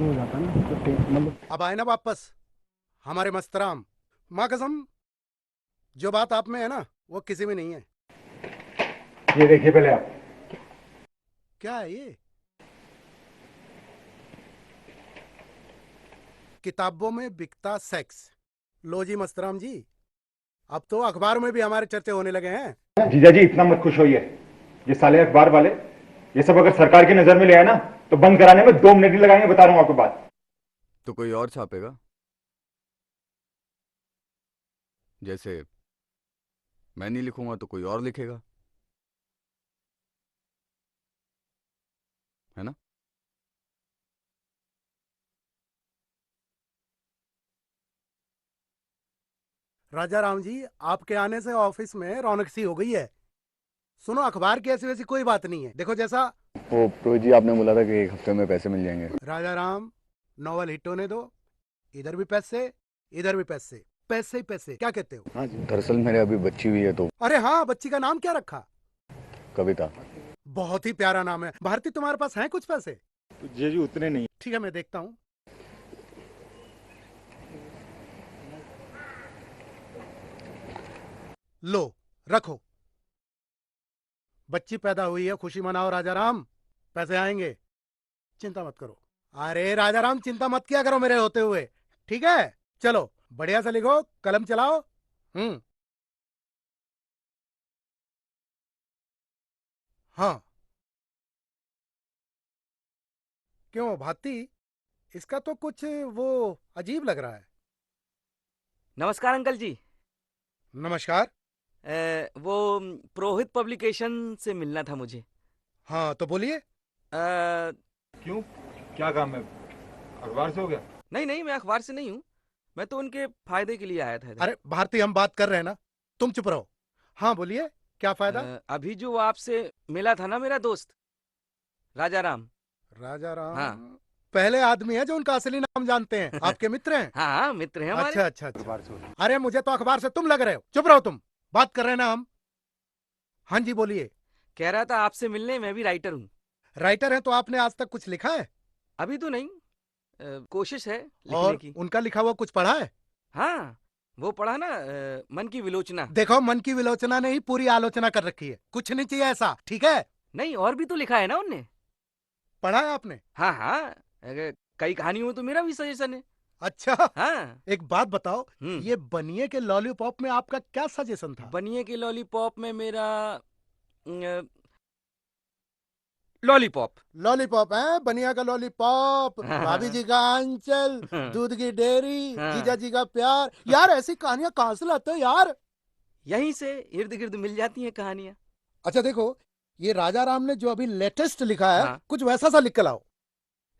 वो हो जाता ना तो मतलब। अब आए ना वापस हमारे मस्तराम। माँ कसम, जो बात आप में है ना वो किसी में नहीं है। ये देखिए पहले आप। क्या है ये? किताबों में बिकता सेक्स। लो जी मस्तराम जी, अब तो अखबार में भी हमारे चर्चे होने लगे हैं। जीजा जी इतना मत खुश होइए, ये साले अखबार वाले ये सब अगर सरकार की नजर में ले आए ना तो बंद कराने में 2 मिनट नहीं लगाएंगे, बता रहा हूँ आपको बात। तो कोई और छापेगा, जैसे मैं नहीं लिखूंगा तो कोई और लिखेगा, है ना? राजा राम जी, आपके आने से ऑफिस में रौनक सी हो गई है। सुनो, अखबार की ऐसी वैसी कोई बात नहीं है। देखो जैसा वो प्रो जी आपने बोला था कि 1 हफ्ते में पैसे मिल जाएंगे। राजा राम, नॉवल हिट होने दो, इधर भी पैसे इधर भी पैसे, पैसे ही पैसे। क्या कहते हो? हाँ जी। दरअसल मेरे अभी बच्ची हुई है तो। अरे हाँ, बच्ची का नाम क्या रखा? कविता। बहुत ही प्यारा नाम है। भारती, तुम्हारे पास हैं कुछ पैसे? जी उतने नहीं। ठीक है, मैं देखता हूँ। लो रखो, बच्ची पैदा हुई है, खुशी मनाओ राजा राम, पैसे आएंगे, चिंता मत करो। अरे राजा राम, चिंता मत किया करो मेरे होते हुए, ठीक है? चलो बढ़िया से लिखो, कलम चलाओ। हाँ, क्यों भाती, इसका तो कुछ वो अजीब लग रहा है। नमस्कार अंकल जी। नमस्कार। वो पुरोहित पब्लिकेशन से मिलना था मुझे। हाँ तो बोलिए। क्यों, क्या काम है? अखबार से हो गया? नहीं नहीं, मैं अखबार से नहीं हूँ, मैं तो उनके फायदे के लिए आया था। अरे भारती, हम बात कर रहे हैं ना, तुम चुप रहो। हाँ बोलिए, क्या फायदा? अभी जो आपसे मिला था ना मेरा दोस्त राजा राम। राजा राम? हाँ। पहले आदमी है जो उनका असली नाम जानते हैं। आपके मित्र हैं? हाँ मित्र हैं हमारे। अच्छा अच्छा अच्छा। अरे मुझे तो अखबार से तुम लग रहे हो। चुप रहो तुम, बात कर रहे हैं ना हम। हाँ जी बोलिए। कह रहा था आपसे मिलने, मैं भी राइटर हूँ। राइटर है तो आपने आज तक कुछ लिखा है? अभी तो नहीं, कोशिश है लिखने और की। उनका लिखा हुआ कुछ पढ़ा है? हाँ, वो पढ़ा ना, मन की विलोचना। देखो, मन की विलोचना ने ही पूरी आलोचना कर रखी है, कुछ नहीं चाहिए ऐसा, ठीक है? नहीं, और भी तो लिखा है ना उनने। पढ़ा है आपने? हाँ हाँ, कई कहानियों में तो मेरा भी सजेशन है। अच्छा। हाँ। एक बात बताओ, ये बनिए के लॉलीपॉप में आपका क्या सजेशन था? बनिए के लॉलीपॉप में मेरा लॉलीपॉप। लॉलीपॉप है, बनिया का लॉलीपॉप, भाभी जी का आंचल, दूध की डेयरी, जीजा जी का प्यार। यार ऐसी कहानियां कहाँ से लाते हो यार? यहीं से इर्द गिर्द मिल जाती हैं कहानियां। अच्छा देखो, ये राजा राम ने जो अभी लेटेस्ट लिखा है, कुछ वैसा सा लिख कर लाओ।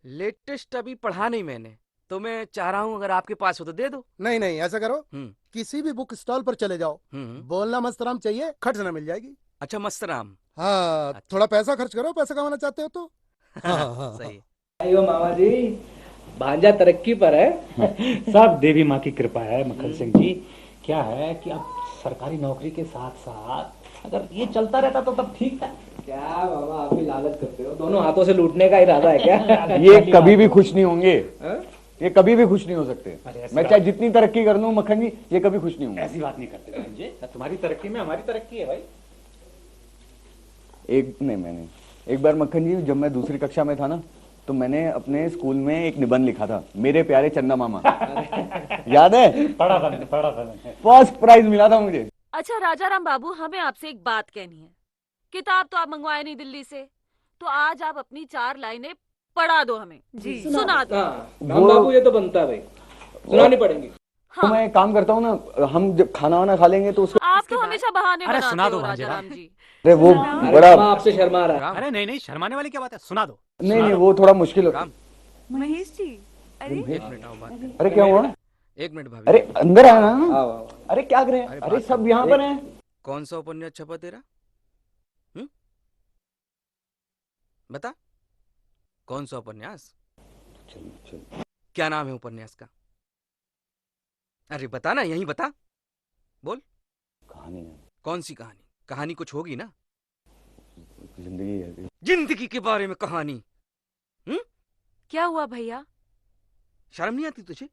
लेटेस्ट अभी पढ़ा नहीं मैंने, तो मैं चाह रहा हूँ अगर आपके पास हो तो दे दो। नहीं नहीं, ऐसा करो, किसी भी बुक स्टॉल पर चले जाओ, बोलना मस्तराम चाहिए, खर्च ना मिल जाएगी। अच्छा मस्तराम। हाँ अच्छा। थोड़ा पैसा खर्च करो, पैसा कमाना चाहते हो तो। हाँ, सही। अयो मामा जी, भांजा तरक्की पर है। सब देवी माँ की कृपा है मक्खन सिंह जी। क्या है कि अब सरकारी नौकरी के साथ साथ अगर ये चलता रहता तो तब ठीक था। क्या मामा, आप भी लालच करते हो, दोनों हाथों से लूटने का इरादा है क्या? ये कभी भी खुश नहीं होंगे, ये कभी भी खुश नहीं हो सकते। मैं चाहे जितनी तरक्की कर लूं मक्खन जी, ये कभी खुश नहीं होंगे। ऐसी बात नहीं करते भांजे, तुम्हारी तरक्की में हमारी तरक्की है भाई। मैंने एक बार मक्खन जी, जब मैं दूसरी कक्षा में था ना, तो मैंने अपने स्कूल में एक निबंध लिखा था, मेरे प्यारे चंदा मामा। याद है? पढ़ा था। फर्स्ट प्राइज मिला था मुझे। अच्छा राजा राम बाबू, हमें आपसे एक बात कहनी है। किताब तो आप मंगवाए नहीं दिल्ली से, तो आज आप अपनी 4 लाइनें पढ़ा दो हमें। जी सुना दो। राम बाबू, ये तो बनता है भाई, सुनानी पड़ेंगी। तो मैं एक काम करता हूँ ना, हम जब खाना वाना खा लेंगे तो उसको। आप तो हमेशा बहाने बनाते सुना दो हो राजा राम जी। अरे वो बड़ा आपसे शर्मा रहा है। अरे नहीं नहीं, शर्माने वाली क्या बात है, सुना दो। नहीं वो थोड़ा मुश्किल होगा। महेश जी, एक मिनट आओ, बात। अरे क्या हुआ? एक मिनट भाभी। अरे अंदर आना। अरे क्या कर रहे हैं? अरे सब यहाँ पर हैं। कौन सा उपन्यास छपा तेरा? बता, कौन सा उपन्यास? क्या नाम है उपन्यास का? अरे बता ना, यही बता, बोल। कहानी है। कौन सी कहानी? कहानी कुछ होगी ना? जिंदगी है। जिंदगी के बारे में कहानी? क्या हुआ भैया? शर्म नहीं आती तुझे?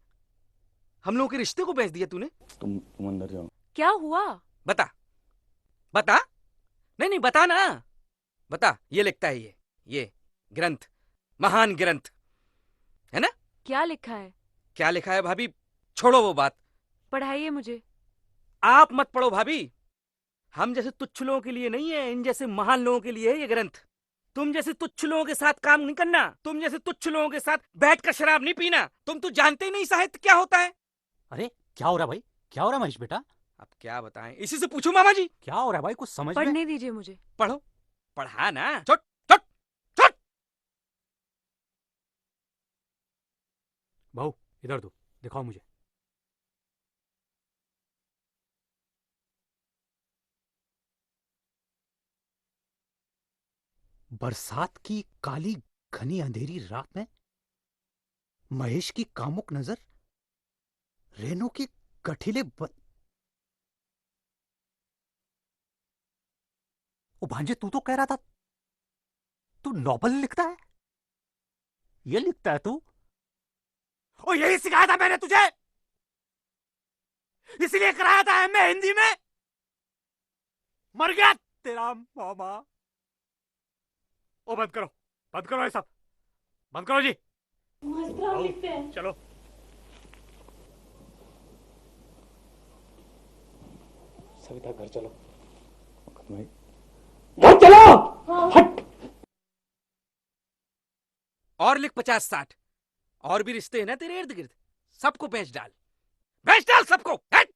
हम लोगों के रिश्ते को बेच दिया तूने। तुम अंदर जाओ। क्या हुआ? बता बता। नहीं नहीं बता ना, बता। ये लिखता है ये ग्रंथ, महान ग्रंथ है ना? क्या लिखा है? क्या लिखा है भाभी? छोड़ो वो बात, पढ़ाइए मुझे। आप मत पढ़ो भाभी। हम जैसे तुच्छ लोगों के लिए नहीं है, इन जैसे महान लोगों के लिए है ये ग्रंथ। तुम जैसे तुच्छ लोगों के साथ काम नहीं करना, तुम जैसे तुच्छ लोगों के साथ बैठकर शराब नहीं पीना। तुम तो जानते ही नहीं साहित्य क्या होता है। अरे क्या हो रहा है भाई? क्या हो रहा है महेश बेटा? अब क्या बताएं, इसी से पूछो मामा जी। क्या हो रहा है भाई? कुछ समझ में? पढ़ने दीजिए मुझे। पढ़ो, पढ़ा ना। बहू इधर दो, दिखाओ मुझे। बरसात की काली घनी अंधेरी रात में महेश की कामुक नजर रेनू के गठीले ओ भांजे, तू तो कह रहा था तू नॉवल लिखता है। ये लिखता है तू? ओ यही सिखाया था मैंने तुझे, इसलिए कराया था मैं हिंदी में। मर गया तेरा मामा। ओ बंद करो ये सब, बंद करो जी। लिखते हैं। चलो सविता घर चलो। भाई घर चलो। हट। और लिख 50-60 और भी रिश्ते हैं ना तेरे इर्द गिर्द, सबको बेच डाल सबको। हट।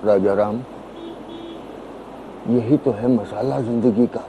राजा राम, यही तो है मसाला जिंदगी का।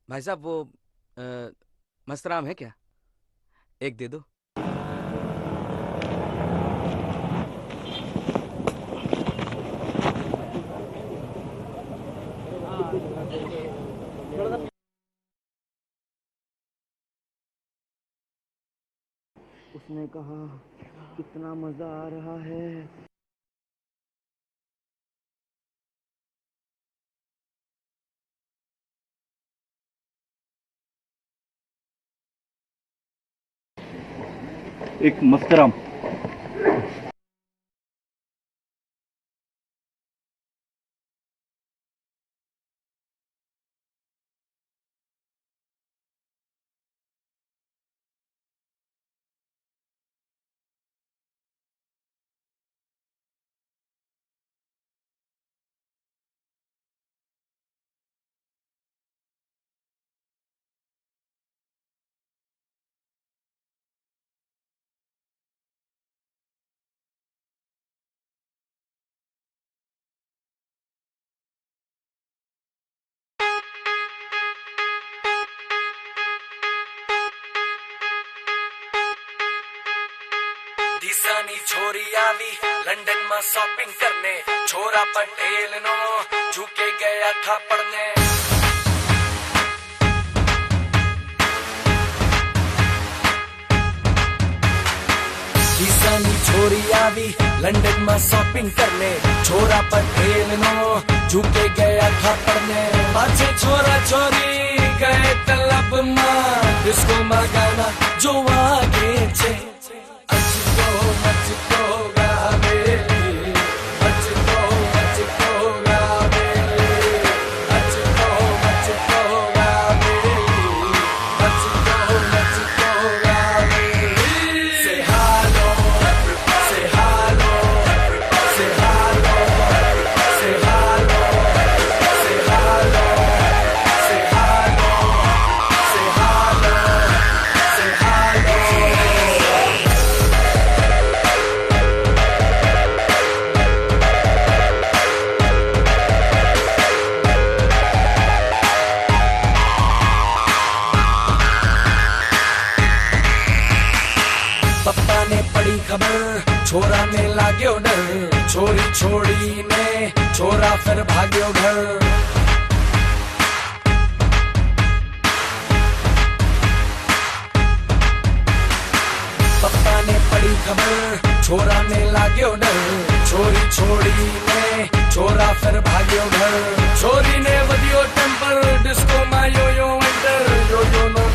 भाई साहब वो मस्तराम है क्या? एक दे दो। उसने कहा कितना मजा आ रहा है। एक मस्तराम। दिसानी छोरी आवी लंदन में शॉपिंग करने, छोरा पटेल नो झुके गया था पढ़ने। दिसानी छोरी आवी लंदन में शॉपिंग करने, छोरा पटेल नो झुके गया था पढ़ने। पाछे छोरा छोरी गए क्लब में, डिस्को में गाना जो आगे छे। छोरा ने लाग्यो डर, छोरी छोड़ी ने छोरा फिर भाग्यो घर। पप्पा ने पड़ी खबर, छोरा ने लाग्यो डर, छोरी छोड़ी ने छोरा फिर भाग्यो घर। छोरी ने वधियो टेम्पर, डिस्को में यो एंटर, यो नो